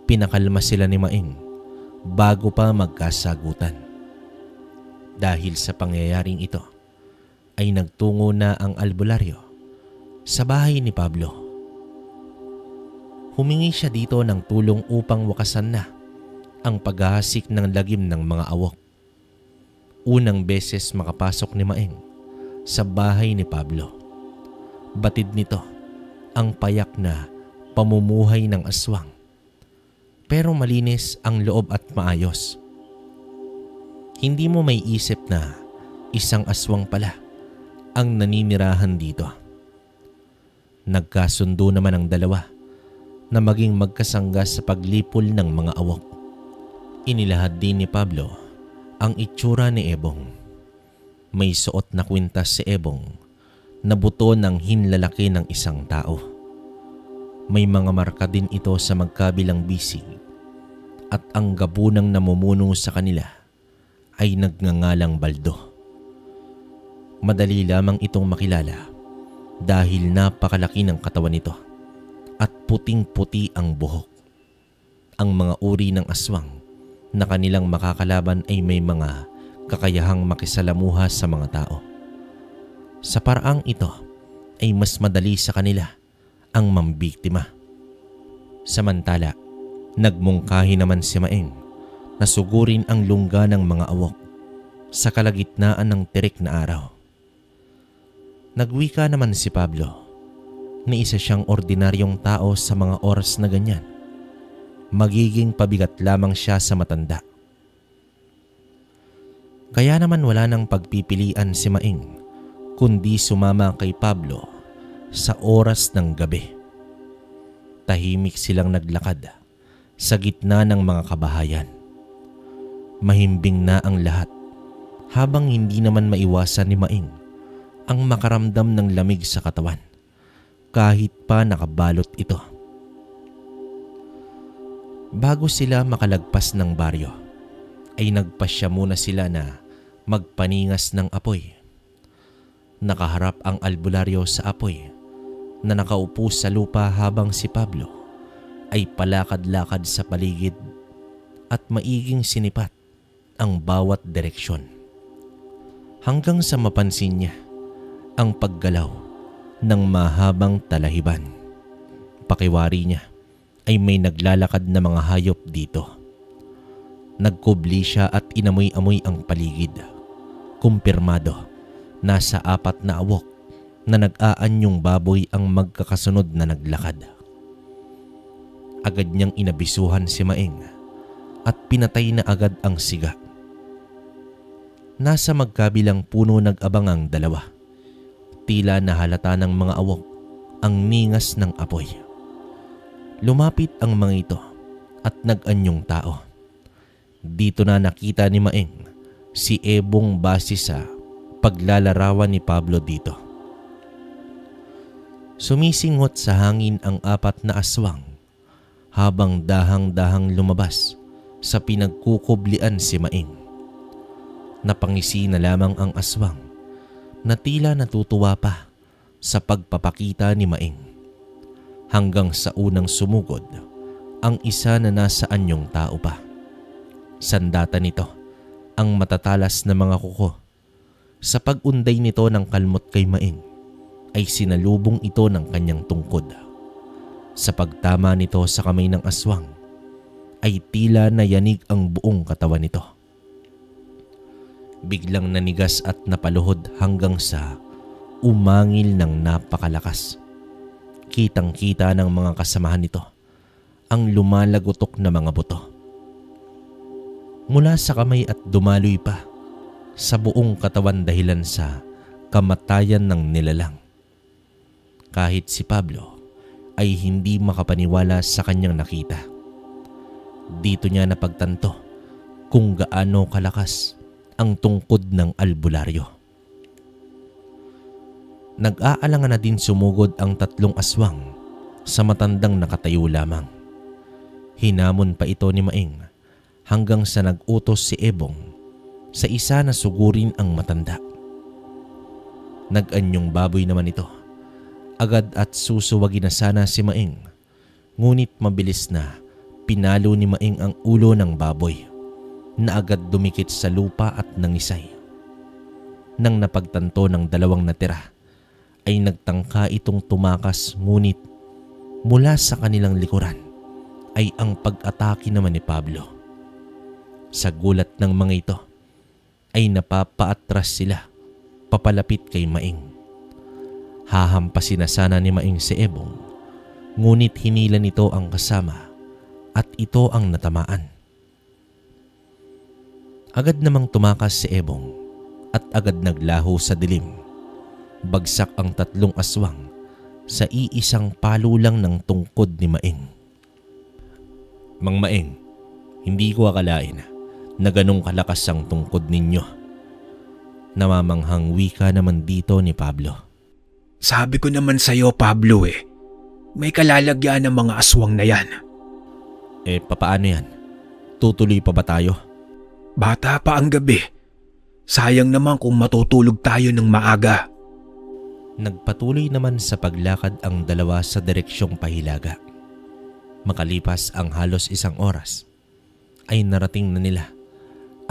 pinakalma sila ni Maeng bago pa magkasagutan. Dahil sa pangyayaring ito ay nagtungo na ang albularyo sa bahay ni Pablo. Humingi siya dito ng tulong upang wakasan na ang paghahasik ng lagim ng mga awok. Unang beses makapasok ni Maeng sa bahay ni Pablo. Batid nito ang payak na pamumuhay ng aswang, pero malinis ang loob at maayos. Hindi mo may isip na isang aswang pala ang naninirahan dito. Nagkasundo naman ang dalawa na maging magkasangga sa paglipol ng mga awok. Inilahad din ni Pablo ang itsura ni Ebong. May suot na kwintas si Ebong na buto ng hinlalaki ng isang tao. May mga marka din ito sa magkabilang bisig at ang gabunang namumuno sa kanila ay nagngangalang Baldo. Madali lamang itong makilala dahil napakalaki ng katawan nito at puting-puti ang buhok. Ang mga uri ng aswang na kanilang makakalaban ay may mga kakayahang makisalamuha sa mga tao. Sa paraang ito ay mas madali sa kanila ang mambiktima. Samantala, nagmungkahi naman si Maeng na sugurin ang lungga ng mga awok sa kalagitnaan ng tirik na araw. Nagwika naman si Pablo na isa siyang ordinaryong tao sa mga oras na ganyan. Magiging pabigat lamang siya sa matanda. Kaya naman wala nang pagpipilian si Maeng kundi sumama kay Pablo sa oras ng gabi. Tahimik silang naglakad sa gitna ng mga kabahayan. Mahimbing na ang lahat habang hindi naman maiwasan ni Maeng ang makaramdam ng lamig sa katawan kahit pa nakabalot ito. Bago sila makalagpas ng baryo ay nagpasya muna sila na magpaningas ng apoy. Nakaharap ang albularyo sa apoy na nakaupo sa lupa habang si Pablo ay palakad-lakad sa paligid at maiging sinipat ang bawat direksyon. Hanggang sa mapansin niya ang paggalaw ng mahabang talahiban. Pakiwari niya ay may naglalakad na mga hayop dito. Nagkubli siya at inamoy-amoy ang paligid. Kumpirmado, nasa 4 na awok na nag-aanyong baboy ang magkakasunod na naglakad. Agad niyang inabisuhan si Maeng at pinatay na agad ang siga. Nasa magkabilang puno nag-abang ang dalawa. Tila nahalata ng mga awok ang ningas ng apoy. Lumapit ang mga ito at nag-anyong tao. Dito na nakita ni Maeng si Ebong base sa paglalarawan ni Pablo dito. Sumisinghot sa hangin ang 4 na aswang habang dahang-dahang lumabas sa pinagkukublian si Maeng. Napangisi na lamang ang aswang na tila natutuwa pa sa pagpapakita ni Maeng. Hanggang sa unang sumugod ang isa na nasa anyong tao pa. Sandata nito ang matatalas na mga kuko. Sa pag-unday nito ng kalmot kay Maeng ay sinalubong ito ng kanyang tungkod. Sa pagtama nito sa kamay ng aswang ay tila nayanig ang buong katawan nito. Biglang nanigas at napaluhod hanggang sa umangil ng napakalakas. Kitang-kita ng mga kasamahan nito ang lumalagotok na mga buto. mula sa kamay at dumaloy pa sa buong katawan dahilan sa kamatayan ng nilalang. Kahit si Pablo ay hindi makapaniwala sa kanyang nakita. Dito niya napagtanto kung gaano kalakas ang tungkod ng albularyo. Nag-aalangan na din sumugod ang 3 aswang sa matandang nakatayo lamang. Hinamon pa ito ni Maing hanggang sa nag-utos si Ebong sa isa na sugurin ang matanda. Nag-anyong baboy naman ito. Agad at susuwagin na sana si Maing, ngunit mabilis na pinalo ni Maing ang ulo ng baboy na agad dumikit sa lupa at nangisay. Nang napagtanto ng 2 natira, ay nagtangka itong tumakas, ngunit mula sa kanilang likuran ay ang pag-atake naman ni Pablo. Sa gulat ng mga ito ay napapaatras sila papalapit kay Maing. Hahampasin na sana ni Maing si Ebong, ngunit hinila nito ang kasama at ito ang natamaan. Agad namang tumakas si Ebong at agad naglaho sa dilim. Bagsak ang 3 aswang sa iisang palo lang ng tungkod ni Maing. Mang Maing, hindi ko akalain na ganong kalakas ang tungkod ninyo. Namamanghang wika naman dito ni Pablo. Sabi ko naman sa'yo, Pablo may kalalagyan ng mga aswang na yan. Papaano yan? Tutuloy pa ba tayo? Bata pa ang gabi. Sayang naman kung matutulog tayo ng maaga. Nagpatuloy naman sa paglakad ang 2 sa direksyong pahilaga. Makalipas ang halos 1 oras, ay narating na nila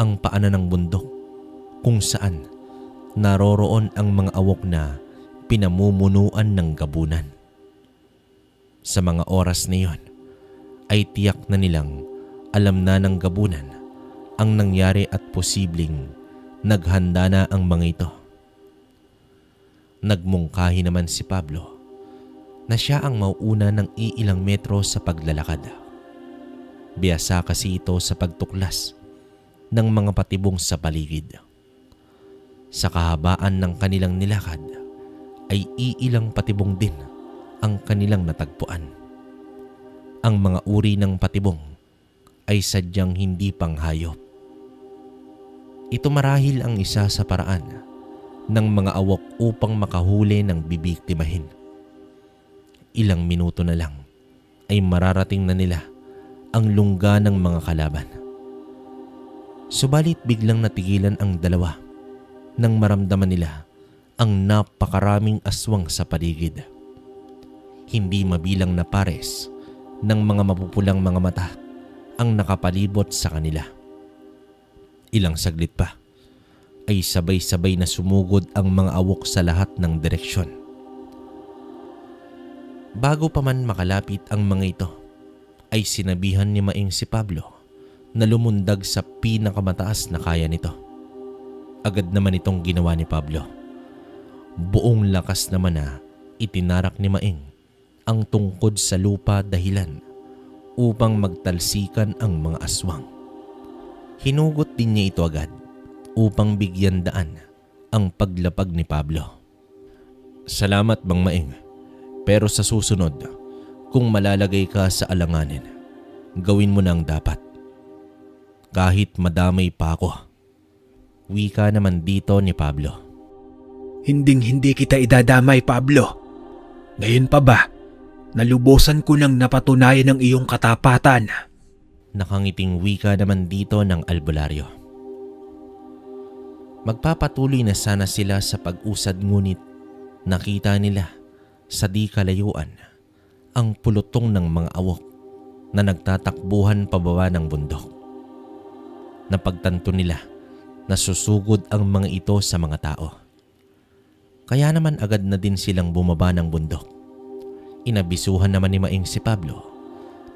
ang paanan ng bundok kung saan naroroon ang mga awok na pinamumunuan ng gabunan. Sa mga oras na iyon, ay tiyak na nilang alam na ng gabunan ang nangyari at posibleng naghanda na ang mga ito. Nagmungkahi naman si Pablo na siya ang mauuna ng iilang metro sa paglalakad. Biyasa kasi ito sa pagtuklas ng mga patibong sa paligid. Sa kahabaan ng kanilang nilakad ay iilang patibong din ang kanilang natagpuan. Ang mga uri ng patibong ay sadyang hindi panghayop. Ito marahil ang isa sa paraan ng mga awok upang makahuli ng bibiktimahin. Ilang minuto na lang ay mararating na nila ang lungga ng mga kalaban. Subalit biglang natigilan ang 2 nang maramdaman nila ang napakaraming aswang sa paligid. Hindi mabilang na pares ng mga mapupulang mga mata ang nakapalibot sa kanila. Ilang saglit pa ay sabay-sabay na sumugod ang mga awok sa lahat ng direksyon. Bago pa man makalapit ang mga ito, ay sinabihan ni Maing si Pablo na lumundag sa pinakamataas na kaya nito. Agad naman itong ginawa ni Pablo. Buong lakas naman na itinarak ni Maing ang tungkod sa lupa dahilan upang magtalsikan ang mga aswang. Hinugot din niya ito agad upang bigyan daan ang paglapag ni Pablo. Salamat, Mang Maing, pero sa susunod, kung malalagay ka sa alanganin, gawin mo na ang dapat. Kahit madamay pa ako. Wika naman dito ni Pablo. Hinding-hindi kita idadamay, Pablo. Ngayon pa ba, nalubusan ko nang napatunayan ang iyong katapatan. Nakangiting wika naman dito ng albularyo. Magpapatuloy na sana sila sa pag-usad, ngunit nakita nila sa di kalayuan ang pulutong ng mga awok na nagtatakbuhan pababa ng bundok. Napagtanto nila na susugod ang mga ito sa mga tao. Kaya naman agad na din silang bumaba ng bundok. Inabisuhan naman ni Maing si Pablo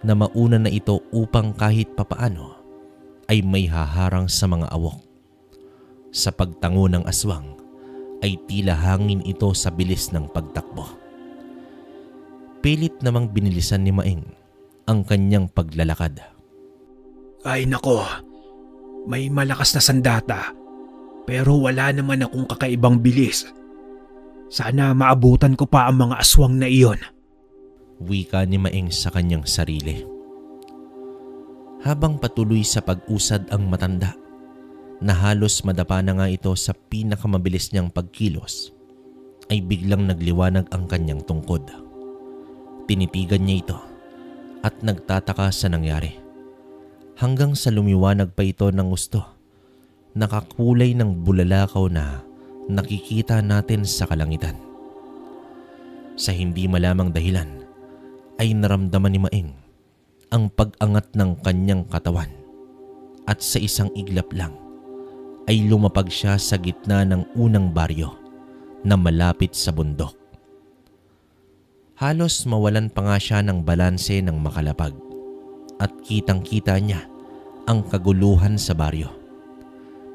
na mauna na ito upang kahit papaano ay may haharang sa mga awok. Sa pagtango ng aswang ay tila hangin ito sa bilis ng pagtakbo. Pilit namang binilisan ni Maing ang kanyang paglalakad. Ay nako, May malakas na sandata pero wala naman akong kakaibang bilis. Sana maabutan ko pa ang mga aswang na iyon. Wika ni Maeng sa kanyang sarili. Habang patuloy sa pag-usad ang matanda, na halos madapa na nga ito sa pinakamabilis niyang pagkilos, ay biglang nagliwanag ang kanyang tungkod. Tinitigan niya ito at nagtataka sa nangyari. Hanggang sa lumiwanag pa ito ng gusto, nakakulay ng bulalakaw na nakikita natin sa kalangitan. Sa hindi malamang dahilan ay naramdaman ni Maeng ang pag-angat ng kanyang katawan at sa isang iglap lang ay lumapag siya sa gitna ng unang baryo na malapit sa bundok. Halos mawalan pa nga siya ng balanse ng makalapag at kitang-kita niya ang kaguluhan sa baryo.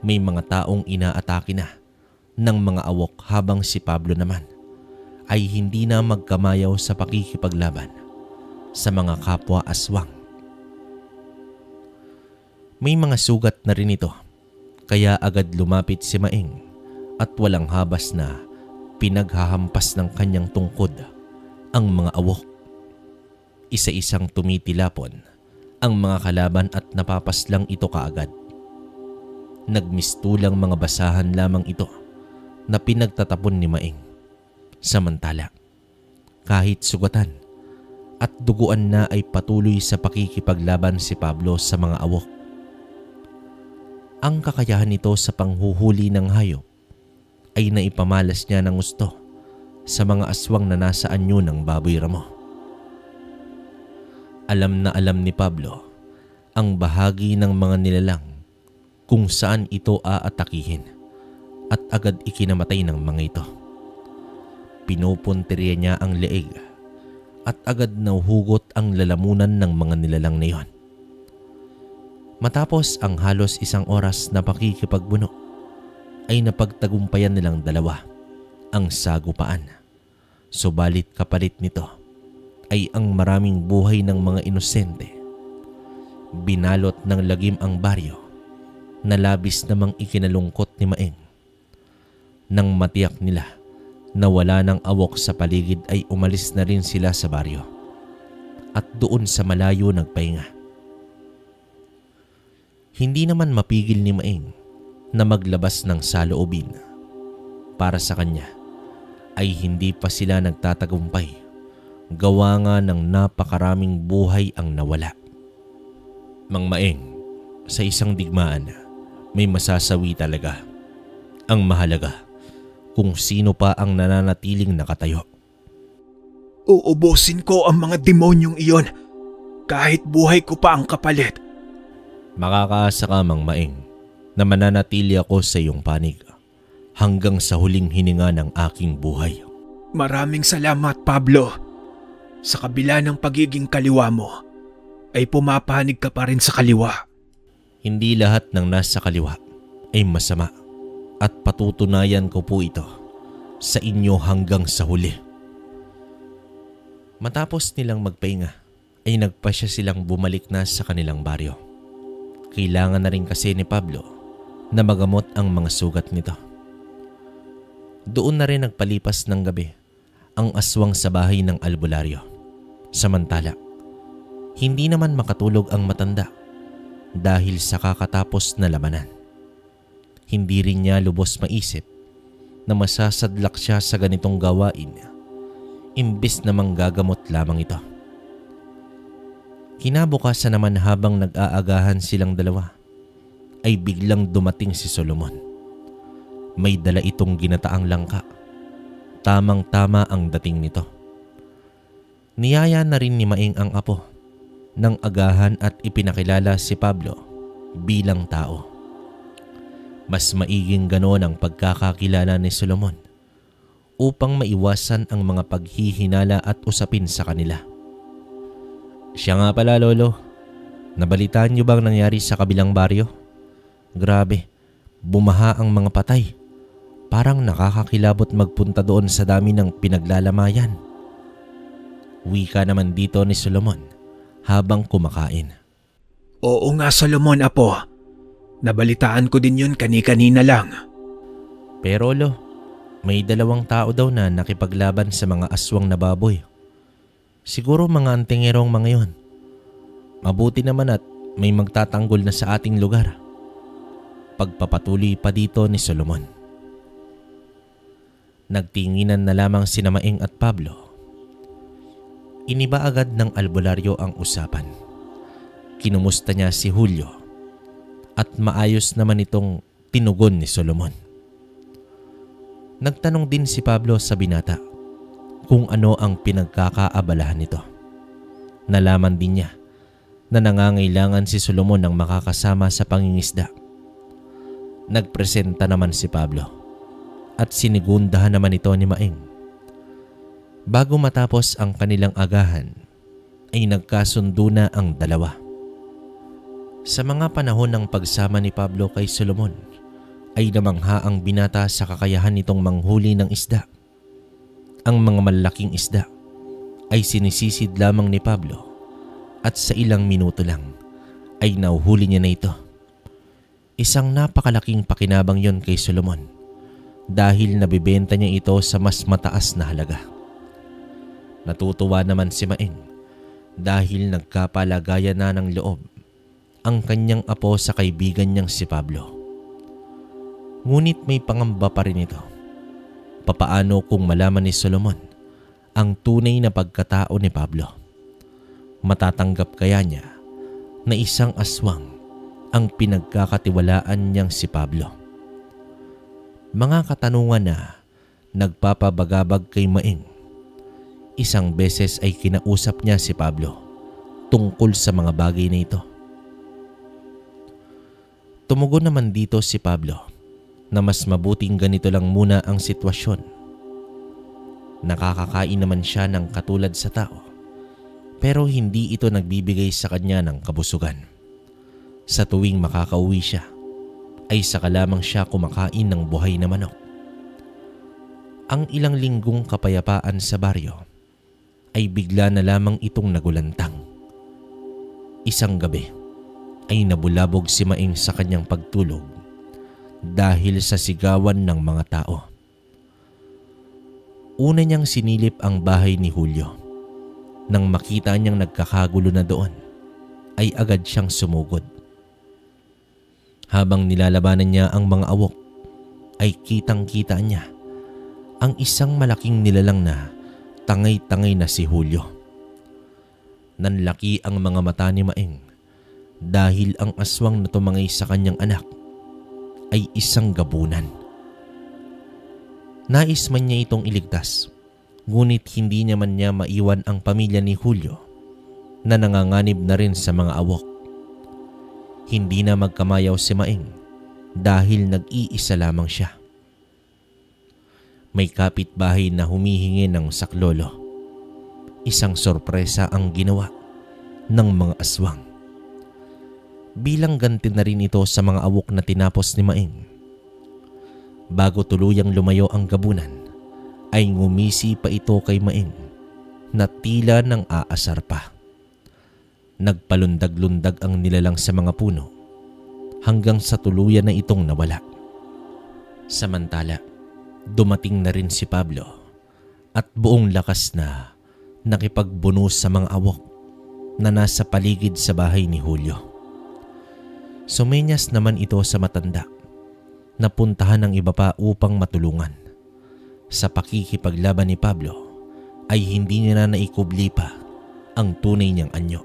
May mga taong inaatake na ng mga awok habang si Pablo naman ay hindi na magkamayaw sa pakikipaglaban sa mga kapwa aswang. May mga sugat na rin ito kaya agad lumapit si Maeng at walang habas na pinaghahampas ng kanyang tungkod ang mga awok. Isa-isang tumitilapon ang mga kalaban at napapaslang ito kaagad. Nagmistulang mga basahan lamang ito na pinagtatapon ni Maeng. Samantala, kahit sugatan at duguan na ay patuloy sa pakikipaglaban si Pablo sa mga awok. Ang kakayahan nito sa panghuhuli ng hayop ay naipamalas niya ng gusto sa mga aswang na nasa anyo ng baboy ramo. Alam na alam ni Pablo ang bahagi ng mga nilalang kung saan ito aatakihin at agad ikinamatay ng mga ito. Pinupuntirya niya ang leeg at agad nahuhugot ang lalamunan ng mga nilalang na iyon. Matapos ang halos isang oras na pakikipagbuno, ay napagtagumpayan nilang dalawa ang sagupaan. Subalit kapalit nito ay ang maraming buhay ng mga inosente. Binalot ng lagim ang baryo na labis namang ikinalungkot ni Maeng. Nang matiyak nila na wala ng awok sa paligid ay umalis na rin sila sa baryo at doon sa malayo nagpahinga. Hindi naman mapigil ni Maeng na maglabas ng saloobin. Para sa kanya ay hindi pa sila nagtatagumpay. Gawa nga ng napakaraming buhay ang nawala. Mang Maeng, sa isang digmaan may masasawi talaga. Ang mahalaga kung sino pa ang nananatiling nakatayo. Uubusin ko ang mga demonyong iyon kahit buhay ko pa ang kapalit. Makakaasa ka, Mang Maeng, na mananatili ako sa iyong panig hanggang sa huling hininga ng aking buhay. Maraming salamat, Pablo. Sa kabila ng pagiging kaliwa mo, ay pumapanig ka pa rin sa kaliwa. Hindi lahat ng nasa kaliwa ay masama at patutunayan ko po ito sa inyo hanggang sa huli. Matapos nilang magpahinga, ay nagpasya silang bumalik na sa kanilang baryo. Kailangan na rin kasi ni Pablo na magamot ang mga sugat nito. Doon na rin nagpalipas ng gabi ang aswang sa bahay ng albularyo. Samantala, hindi naman makatulog ang matanda dahil sa kakatapos na labanan. Hindi rin niya lubos maisip na masasadlak siya sa ganitong gawain imbis na manggagamot lamang ito. Kinabukasan naman habang nag-aagahan silang dalawa ay biglang dumating si Solomon. May dala itong ginataang langka. Tamang-tama ang dating nito. Niyaya na rin ni Maeng ang apo ng agahan at ipinakilala si Pablo bilang tao. Mas maiging ganoon ang pagkakakilala ni Solomon upang maiwasan ang mga paghihinala at usapin sa kanila. Siya nga pala, Lolo. Nabalitaan niyo bang nangyari sa kabilang baryo? Grabe, bumaha ang mga patay. Parang nakakakilabot magpunta doon sa dami ng pinaglalamayan. Wika naman dito ni Solomon habang kumakain. Oo nga, Solomon, apo. Nabalitaan ko din yun kani-kanina lang. Pero lo, may 2 tao daw na nakipaglaban sa mga aswang na baboy. Siguro mga antingerong mga yon. Mabuti naman at may magtatanggol na sa ating lugar. Pagpapatuloy pa dito ni Solomon. Nagtinginan na lamang sina Maeng at Pablo. Iniba agad ng albularyo ang usapan. Kinumusta niya si Julio at maayos naman itong tinugon ni Solomon. Nagtanong din si Pablo sa binata kung ano ang pinagkakaabalahan nito. Nalaman din niya na nangangailangan si Solomon ng makakasama sa pangingisda. Nagpresenta naman si Pablo at sinigundahan naman ito ni Maeng. Bago matapos ang kanilang agahan ay nagkasundo na ang dalawa. Sa mga panahon ng pagsama ni Pablo kay Solomon ay namangha ang binata sa kakayahan nitong manghuli ng isda. Ang mga malalaking isda ay sinisisid lamang ni Pablo at sa ilang minuto lang ay nauhuli niya na ito. Isang napakalaking pakinabang yon kay Solomon dahil nabibenta niya ito sa mas mataas na halaga. Natutuwa naman si Maeng dahil nagkapalagayan na ng loob ang kanyang apo sa kaibigan niyang si Pablo. Ngunit may pangamba pa rin ito. Papaano kung malaman ni Solomon ang tunay na pagkatao ni Pablo? Matatanggap kaya niya na isang aswang ang pinagkakatiwalaan niyang si Pablo? Mga katanungan na nagpapabagabag kay Maeng. Isang beses ay kinausap niya si Pablo tungkol sa mga bagay na ito. Tumugon naman dito si Pablo na mas mabuting ganito lang muna ang sitwasyon. Nakakakain naman siya ng katulad sa tao, pero hindi ito nagbibigay sa kanya ng kabusugan. Sa tuwing makakauwi siya, ay saka lamang siya kumakain ng buhay na manok. Ang ilang linggong kapayapaan sa baryo ay bigla na lamang itong nagulantang. Isang gabi ay nabulabog si Maeng sa kanyang pagtulog dahil sa sigawan ng mga tao. Una niyang sinilip ang bahay ni Julio. Nang makita niyang nagkakagulo na doon, ay agad siyang sumugod. Habang nilalabanan niya ang mga awok, ay kitang-kita niya ang isang malaking nilalang na tangay-tangay na si Julio. Nanlaki ang mga mata ni Maeng dahil ang aswang na tumangay sa kanyang anak ay isang gabunan. Nais man niya itong iligtas, ngunit hindi naman niya maiwan ang pamilya ni Julio na nanganganib na rin sa mga awok. Hindi na magkamayaw si Maeng dahil nag-iisa lamang siya. May kapitbahay na humihingi ng saklolo. Isang sorpresa ang ginawa ng mga aswang. Bilang ganti na rin ito sa mga awok na tinapos ni Maeng. Bago tuluyang lumayo ang gabunan, ay ngumisi pa ito kay Maeng na tila ng aasar pa. Nagpalundag-lundag ang nilalang sa mga puno hanggang sa tuluyan na itong nawala. Samantala, dumating na rin si Pablo at buong lakas na nakipagbunos sa mga awok na nasa paligid sa bahay ni Julio. Sumenyas naman ito sa matanda na puntahan ng iba pa upang matulungan. Sa pakikipaglaban ni Pablo ay hindi niya na naikubli pa ang tunay niyang anyo.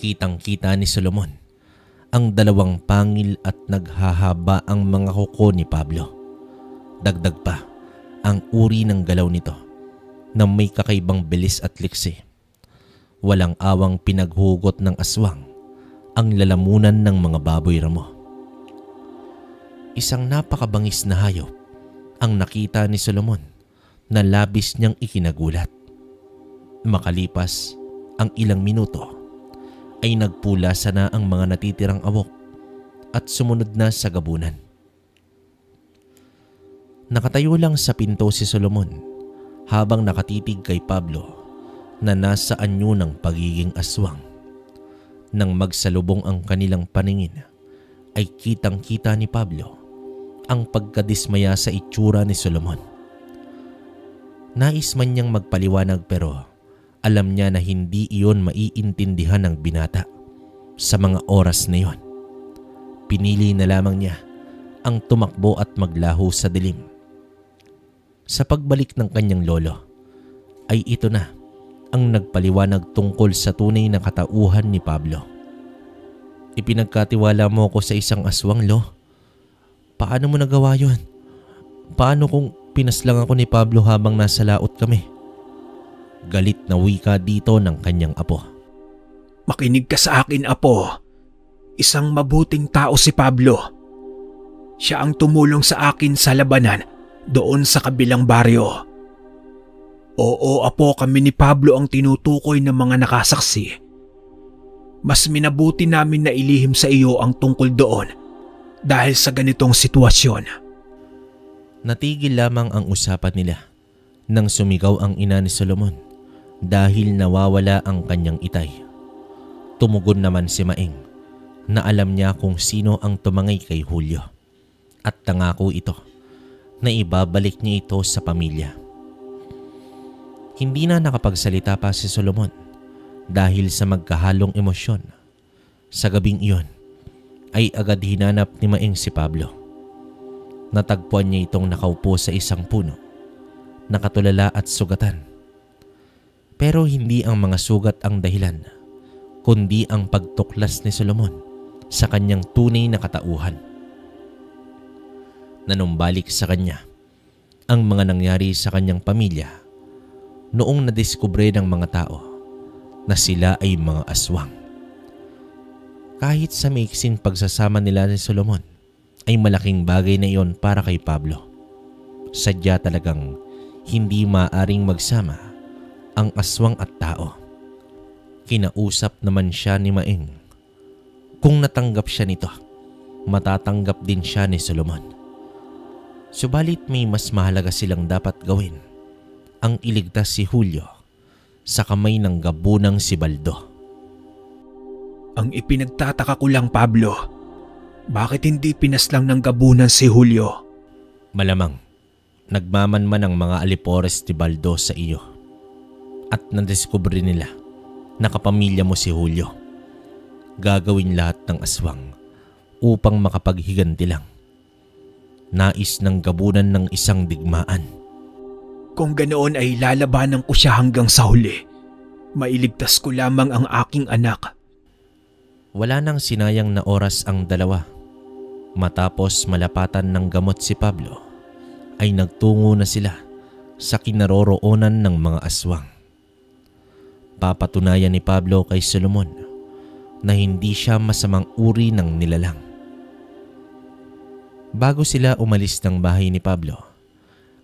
Kitang-kita ni Solomon ang 2 pangil at naghahaba ang mga kuko ni Pablo. Dagdag pa ang uri ng galaw nito na may kakaibang bilis at liksi. Walang awang pinaghugot ng aswang ang lalamunan ng mga baboy ramo. Isang napakabangis na hayop ang nakita ni Solomon na labis niyang ikinagulat. Makalipas ang ilang minuto ay nagpulasa na ang mga natitirang awok at sumunod na sa gabunan. Nakatayo lang sa pinto si Solomon habang nakatitig kay Pablo na nasa anyo ng pagiging aswang. Nang magsalubong ang kanilang paningin, ay kitang-kita ni Pablo ang pagkadismaya sa itsura ni Solomon. Nais man niyang magpaliwanag pero alam niya na hindi iyon maiintindihan ng binata sa mga oras na iyon. Pinili na lamang niya ang tumakbo at maglaho sa dilim. Sa pagbalik ng kanyang lolo ay ito na ang nagpaliwanag tungkol sa tunay na katauhan ni Pablo. Ipinagkatiwala mo ko sa isang aswang, Lo. Paano mo nagawa yun? Paano kung pinaslang ako ni Pablo habang nasa laot kami? Galit na wika dito ng kanyang apo. Makinig ka sa akin, Apo. Isang mabuting tao si Pablo. Siya ang tumulong sa akin sa labanan doon sa kabilang baryo. Oo, Apo, kami ni Pablo ang tinutukoy ng mga nakasaksi. Mas minabuti namin na ilihim sa iyo ang tungkol doon dahil sa ganitong sitwasyon. Natigil lamang ang usapan nila nang sumigaw ang ina ni Solomon dahil nawawala ang kanyang itay. Tumugon naman si Maeng na alam niya kung sino ang tumangay kay Julio at nangako ito na ibabalik niya ito sa pamilya. Hindi na nakapagsalita pa si Solomon dahil sa magkahalong emosyon. Sa gabing iyon ay agad hinanap ni Maeng si Pablo. Natagpuan niya itong nakaupo sa isang puno, nakatulala at sugatan. Pero hindi ang mga sugat ang dahilan, kundi ang pagtuklas ni Solomon sa kanyang tunay na katauhan. Nanumbalik sa kanya ang mga nangyari sa kanyang pamilya noong nadiskubre ng mga tao na sila ay mga aswang. Kahit sa maiksing pagsasama nila ni Solomon ay malaking bagay na iyon para kay Pablo. Sadya talagang hindi maaring magsama ang aswang at tao. Kinausap naman siya ni Maeng. Kung natanggap siya nito, matatanggap din siya ni Solomon. Subalit may mas mahalaga silang dapat gawin, ang iligtas si Julio sa kamay ng gabunang si Baldo. Ang ipinagtataka ko lang, Pablo, bakit hindi pinaslang ng gabunan si Julio? Malamang nagmamanman ang mga alipores ni Baldo sa iyo at nadiskubre nila na kapamilya mo si Julio. Gagawin lahat ng aswang upang makapaghiganti lang. Nais ng gabunan ng isang digmaan. Kung ganoon ay lalabanan ko siya hanggang sa huli. Mailigtas ko lamang ang aking anak. Wala nang sinayang na oras ang dalawa. Matapos malapatan ng gamot si Pablo, ay nagtungo na sila sa kinaroroonan ng mga aswang. Papatunayan ni Pablo kay Solomon na hindi siya masamang uri ng nilalang. Bago sila umalis ng bahay ni Pablo,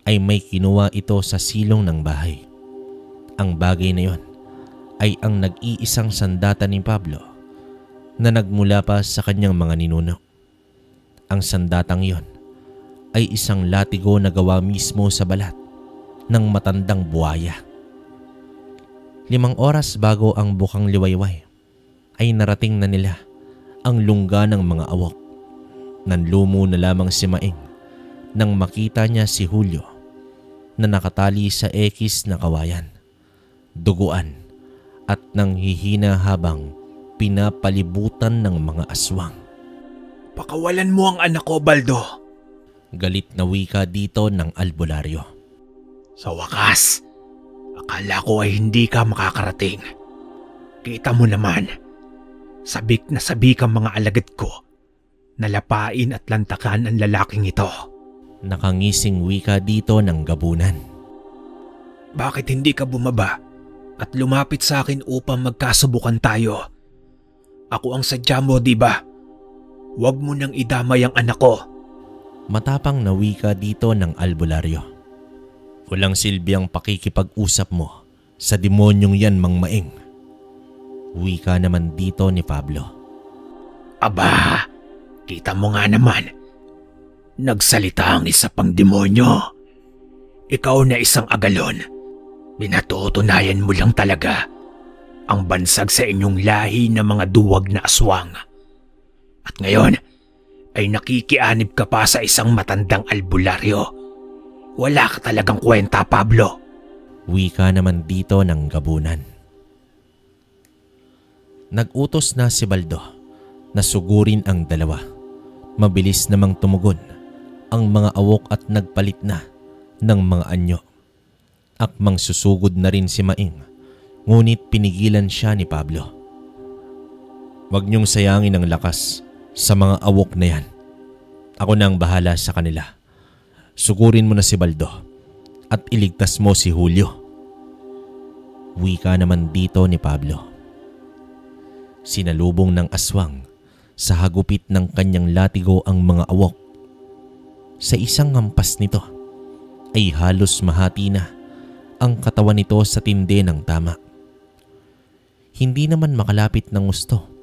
ay may kinuha ito sa silong ng bahay. Ang bagay na yon ay ang nag-iisang sandata ni Pablo na nagmula pa sa kanyang mga ninuno. Ang sandatang yon ay isang latigo na gawa mismo sa balat ng matandang buwaya. 5 oras bago ang bukang liwayway ay narating na nila ang lungga ng mga awok. Nanlumo na lamang si Maeng nang makita niya si Julio na nakatali sa ekis na kawayan, duguan at nanghihina habang pinapalibutan ng mga aswang. Pakawalan mo ang anak ko, Baldo. Galit na wika dito ng albularyo. Sa wakas, akala ko ay hindi ka makakarating. Kita mo naman, sabik na sabik ang mga alagad ko. Nalapain at lantakan ang lalaking ito. Nakangising wika dito ng gabunan. Bakit hindi ka bumaba at lumapit sa akin upang magkasubukan tayo? Ako ang sadya mo, di ba? Huwag mo nang idamay ang anak ko. Matapang na wika dito ng albularyo. Walang silbiyang pakikipag-usap mo sa demonyong yan, Mang Maeng. Wika naman dito ni Pablo. Aba, kita mo nga naman. Nagsalita ang isa pang demonyo. Ikaw na isang agalon. Pinatutunayan mo lang talaga ang bansag sa inyong lahi ng mga duwag na aswang. At ngayon, ay nakikianib ka pa sa isang matandang albularyo. Wala ka talagang kwenta, Pablo. Wika naman dito ng gabunan. Nag-utos na si Baldo na sugurin ang dalawa. Mabilis namang tumugon ang mga awok at nagpalit na ng mga anyo. Akmang susugod na rin si Maing, ngunit pinigilan siya ni Pablo. Huwag niyong sayangin ang lakas sa mga awok na yan. Ako na ang bahala sa kanila. Sugurin mo na si Baldo at iligtas mo si Julio. Wika naman dito ni Pablo. Sinalubong ng aswang sa hagupit ng kanyang latigo ang mga awok. Sa isang hampas nito ay halos mahati na ang katawan nito sa tindi ng tama. Hindi naman makalapit ng gusto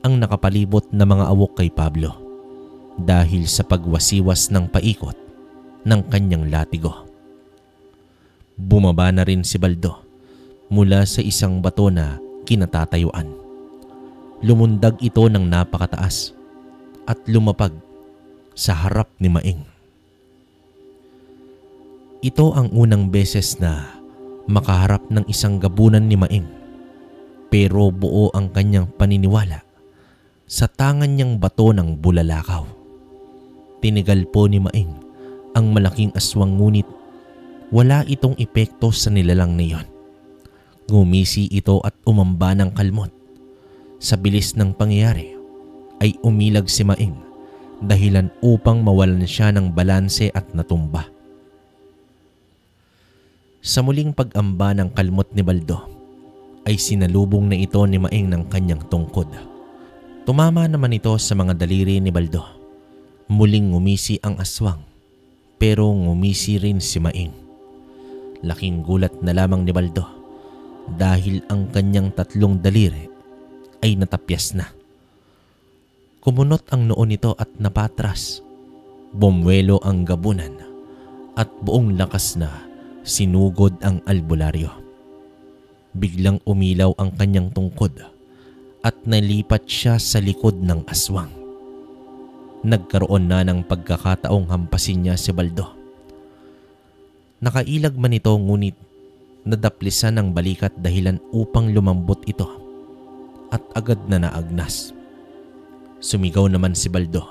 ang nakapalibot na mga awok kay Pablo dahil sa pagwasiwas ng paikot ng kanyang latigo. Bumaba na rin si Baldo mula sa isang bato na kinatatayuan. Lumundag ito ng napakataas at lumapag sa harap ni Maing. Ito ang unang beses na makaharap ng isang gabunan ni Maing, pero buo ang kanyang paniniwala sa tangan niyang bato ng bulalakaw. Tinigal po ni Maing ang malaking aswang, ngunit wala itong epekto sa nilalang na iyon. Ngumisi ito at umamba ng kalmot. Sa bilis ng pangyayari ay umilag si Maing, dahilan upang mawalan siya ng balanse at natumba. Sa muling pag-amba ng kalmot ni Baldo ay sinalubong na ito ni Maing ng kanyang tungkod. Tumama naman ito sa mga daliri ni Baldo. Muling ngumisi ang aswang, pero ngumisi rin si Maing. Laking gulat na lamang ni Baldo dahil ang kanyang tatlong daliri ay natapyas na. Kumunot ang noo nito at napatras. Bumwelo ang gabunan at buong lakas na sinugod ang albularyo. Biglang umilaw ang kanyang tungkod at nalipat siya sa likod ng aswang. Nagkaroon na ng pagkakataong hampasin niya si Baldo. Nakailag man ito, ngunit nadaplisan ng balikat dahilan upang lumambot ito at agad na naagnas. Sumigaw naman si Baldo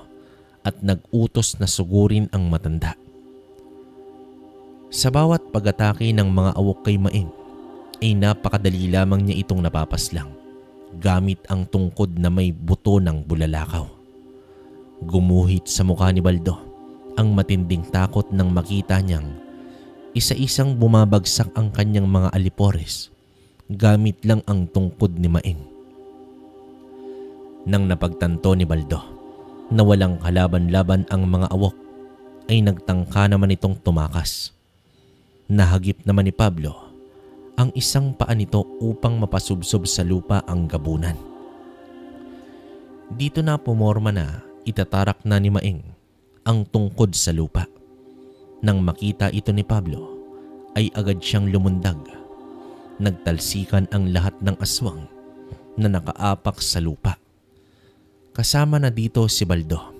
at nag-utos na sugurin ang matanda. Sa bawat pag-atake ng mga awok kay Maing ay napakadali lamang niya itong napapaslang gamit ang tungkod na may buto ng bulalakaw. Gumuhit sa mukha ni Baldo ang matinding takot nang makita niyang isa-isang bumabagsak ang kanyang mga alipores gamit lang ang tungkod ni Maing. Nang napagtanto ni Baldo na walang kalaban-laban ang mga awok, ay nagtangka naman itong tumakas. Nahagip naman ni Pablo ang isang paa nito upang mapasubsob sa lupa ang gabunan. Dito na pumorma na itatarak na ni Maing ang tungkod sa lupa. Nang makita ito ni Pablo, ay agad siyang lumundag. Nagtalsikan ang lahat ng aswang na nakaapak sa lupa. Kasama na dito si Baldo.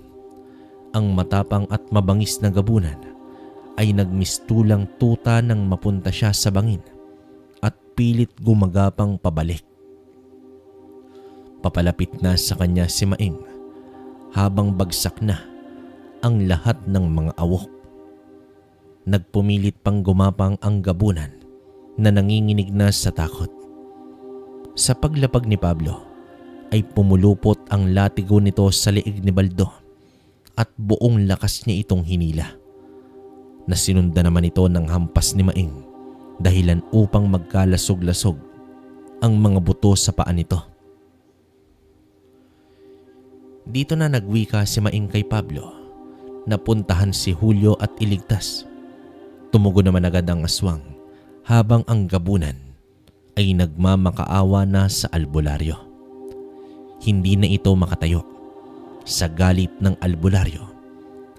Ang matapang at mabangis na gabunan ay nagmistulang tuta nang mapunta siya sa bangin at pilit gumagapang pabalik. Papalapit na sa kanya si Maing habang bagsak na ang lahat ng mga awok. Nagpumilit pang gumapang ang gabunan na nanginginig na sa takot. Sa paglapag ni Pablo ay pumulupot ang latigo nito sa leeg ni Baldo at buong lakas niya itong hinila. Nasinunda naman ito ng hampas ni Maing dahilan upang magkalasog-lasog ang mga buto sa paa nito. Dito na nagwika si Maing kay Pablo na puntahan si Julio at iligtas. Tumugo naman agad ang aswang habang ang gabunan ay nagmamakaawa na sa albularyo. Hindi na ito makatayo. Sa galit ng albularyo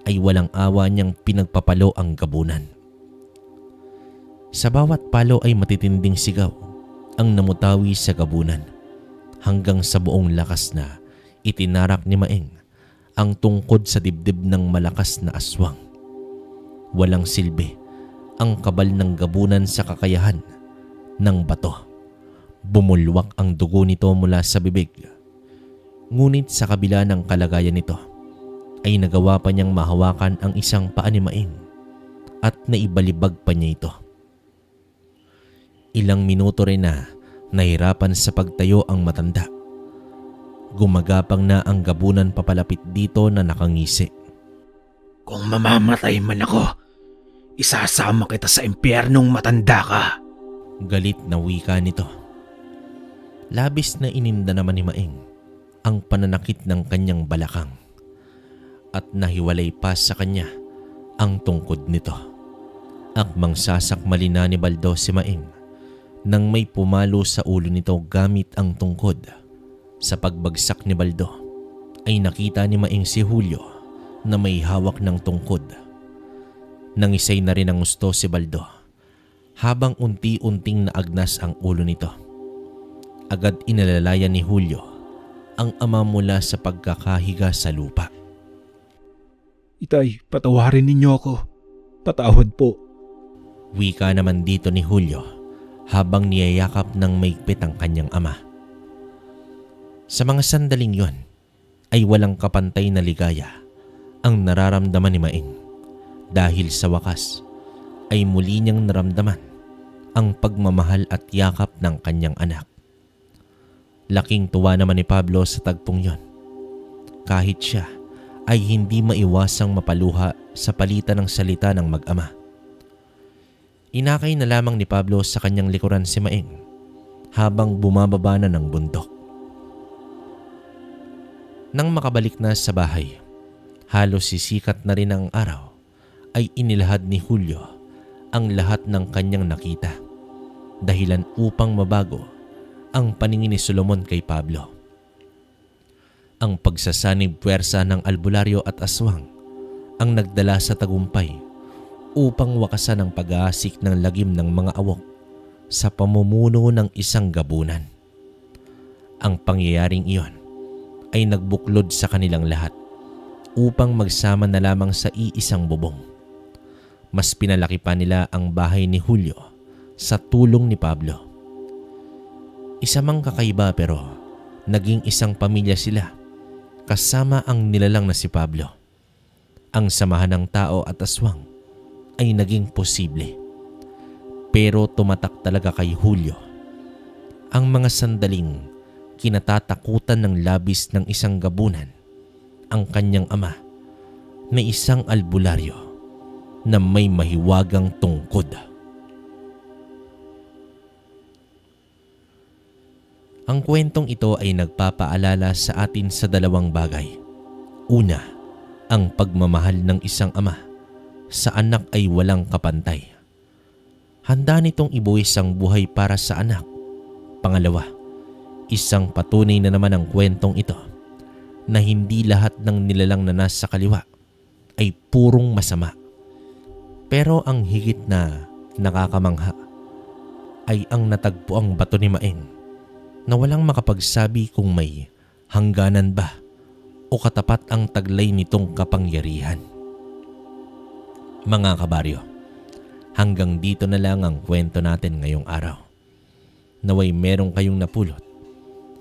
ay walang awa niyang pinagpapalo ang gabunan. Sa bawat palo ay matitinding sigaw ang namutawi sa gabunan hanggang sa buong lakas na itinarak ni Maing ang tungkod sa dibdib ng malakas na aswang. Walang silbi ang kabal ng gabunan sa kakayahan ng bato. Bumulwak ang dugo nito mula sa bibig. Ngunit sa kabila ng kalagayan nito, ay nagawa pa niyang mahawakan ang isang paa ni Maing at naibalibag pa niya ito. Ilang minuto rin na nahirapan sa pagtayo ang matanda. Gumagapang na ang gabunan papalapit dito na nakangisi. Kung mamamatay man ako, isasama kita sa impyernong matanda ka. Galit na wika nito. Labis na ininda naman ni Maing ang pananakit ng kanyang balakang at nahiwalay pa sa kanya ang tungkod nito. Akmang sasakmali na ni Baldo si Maing nang may pumalo sa ulo nito gamit ang tungkod. Sa pagbagsak ni Baldo ay nakita ni Maing si Julio na may hawak ng tungkod. Nangisay na rin ang gusto si Baldo habang unti-unting naagnas ang ulo nito. Agad inalalayan ni Julio ang ama mula sa pagkakahiga sa lupa. Itay, patawarin ninyo ako. Patawad po. Wika naman dito ni Julio habang niyayakap ng maigpit ang kanyang ama. Sa mga sandaling yon ay walang kapantay na ligaya ang nararamdaman ni Maing dahil sa wakas ay muli niyang naramdaman ang pagmamahal at yakap ng kanyang anak. Laking tuwa naman ni Pablo sa tagpong yon kahit siya ay hindi maiwasang mapaluha sa palitan ng salita ng mag-ama. Inakay na lamang ni Pablo sa kanyang likuran si Maing habang bumababa na ng bundok. Nang makabalik na sa bahay, halos sisikat na rin ang araw, ay inilahad ni Julio ang lahat ng kanyang nakita, dahilan upang mabago ang paningin ni Solomon kay Pablo. Ang pagsasanib puwersa ng albularyo at aswang ang nagdala sa tagumpay upang wakasan ang pag-aasik ng lagim ng mga awok sa pamumuno ng isang gabunan. Ang pangyayaring iyon ay nagbuklod sa kanilang lahat upang magsama na lamang sa iisang bubong. Mas pinalaki pa nila ang bahay ni Julio sa tulong ni Pablo. Isa mang kakaiba pero naging isang pamilya sila kasama ang nilalang na si Pablo. Ang samahan ng tao at aswang ay naging posible. Pero tumatak talaga kay Julio ang mga sandaling kinatatakutan ng labis ng isang gabunan, ang kanyang ama na isang albularyo na may mahiwagang tungkod. Ang kwentong ito ay nagpapaalala sa atin sa dalawang bagay. Una, ang pagmamahal ng isang ama sa anak ay walang kapantay. Handa nitong ibuwis ang buhay para sa anak. Pangalawa, isang patunay na naman ang kwentong ito na hindi lahat ng nilalang na nasa kaliwa ay purong masama. Pero ang higit na nakakamangha ay ang natagpuang bato ni Maing na walang makapagsabi kung may hangganan ba o katapat ang taglay nitong kapangyarihan. Mga kabaryo, hanggang dito na lang ang kwento natin ngayong araw. Naway merong kayong napulot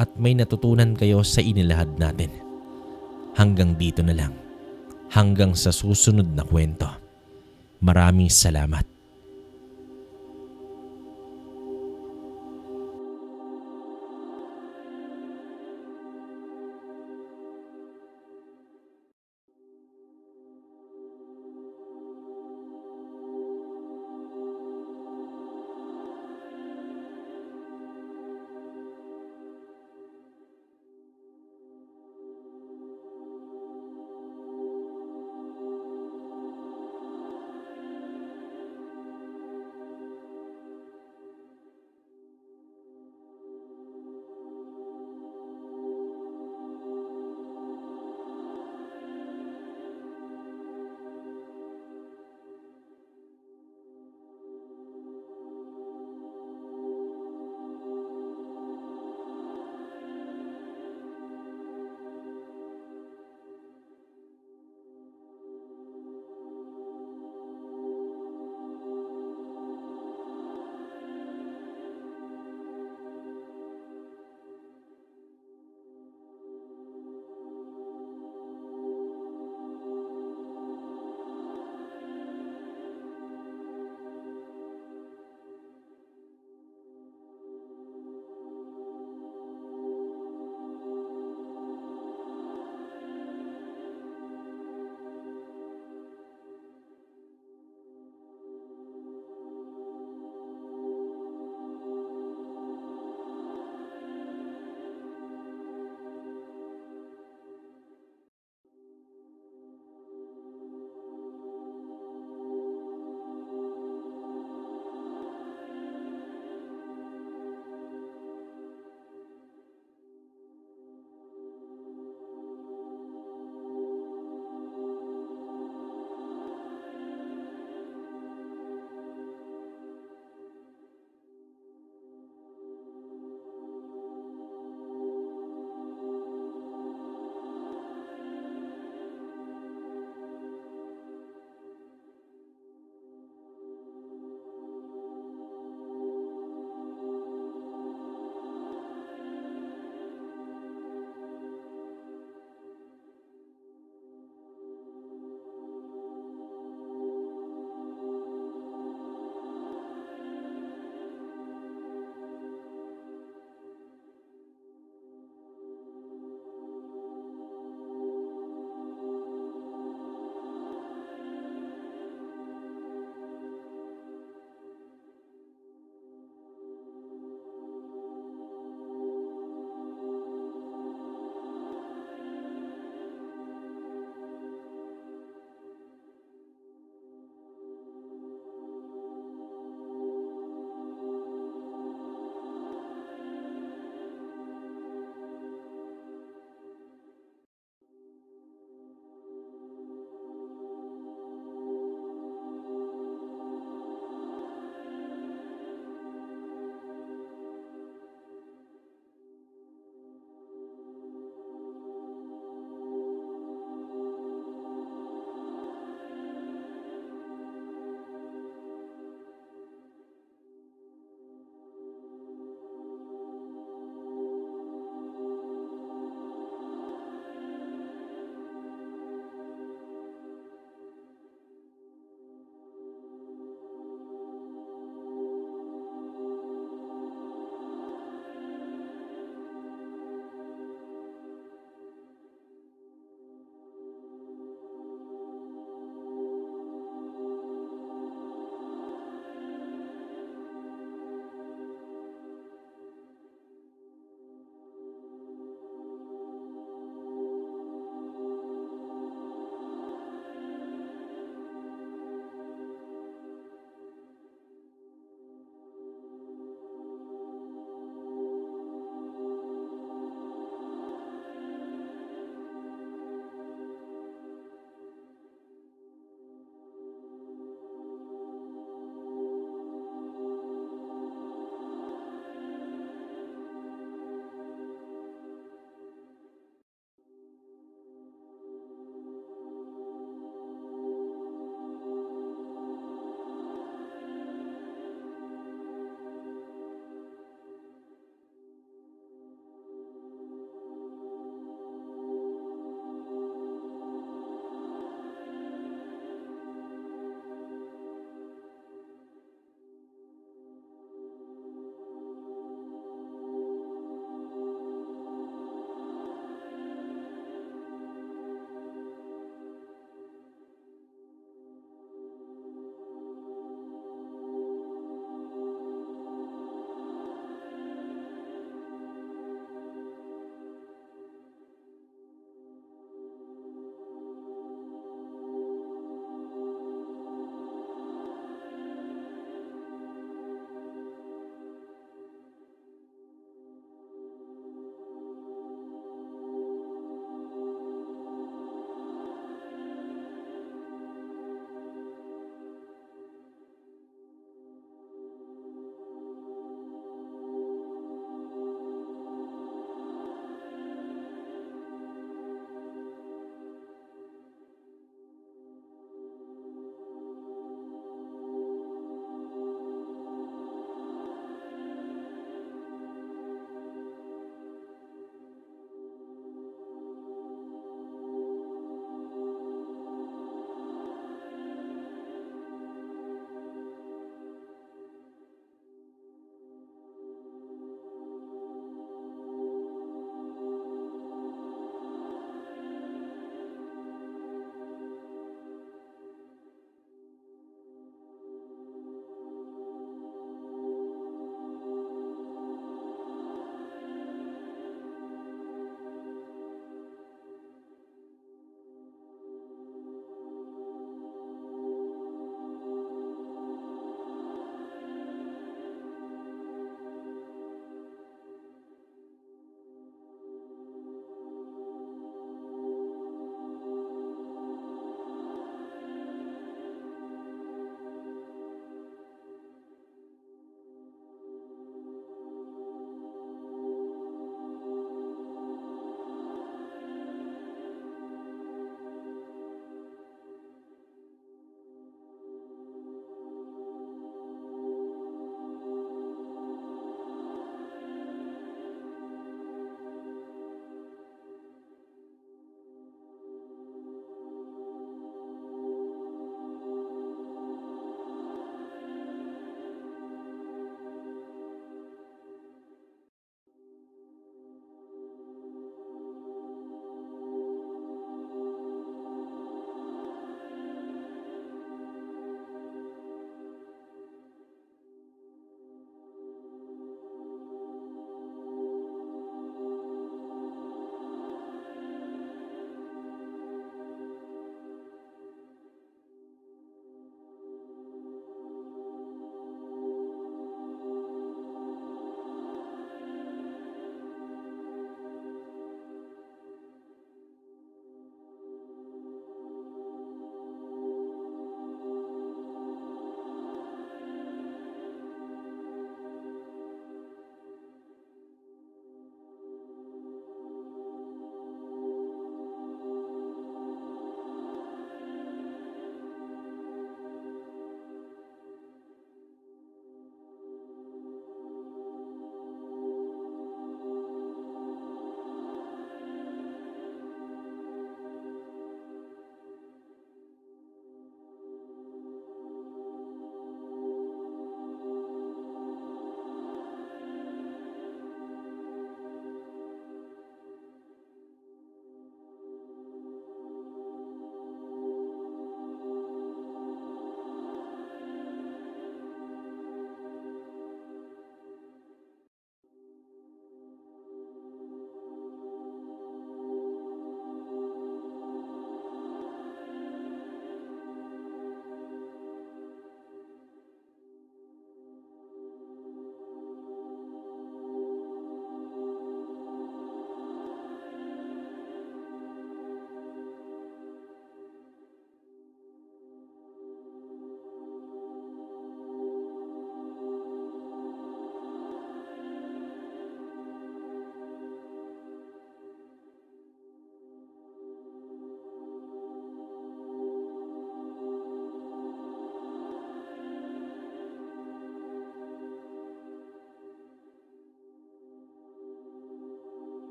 at may natutunan kayo sa inilahad natin. Hanggang dito na lang. Hanggang sa susunod na kwento. Maraming salamat.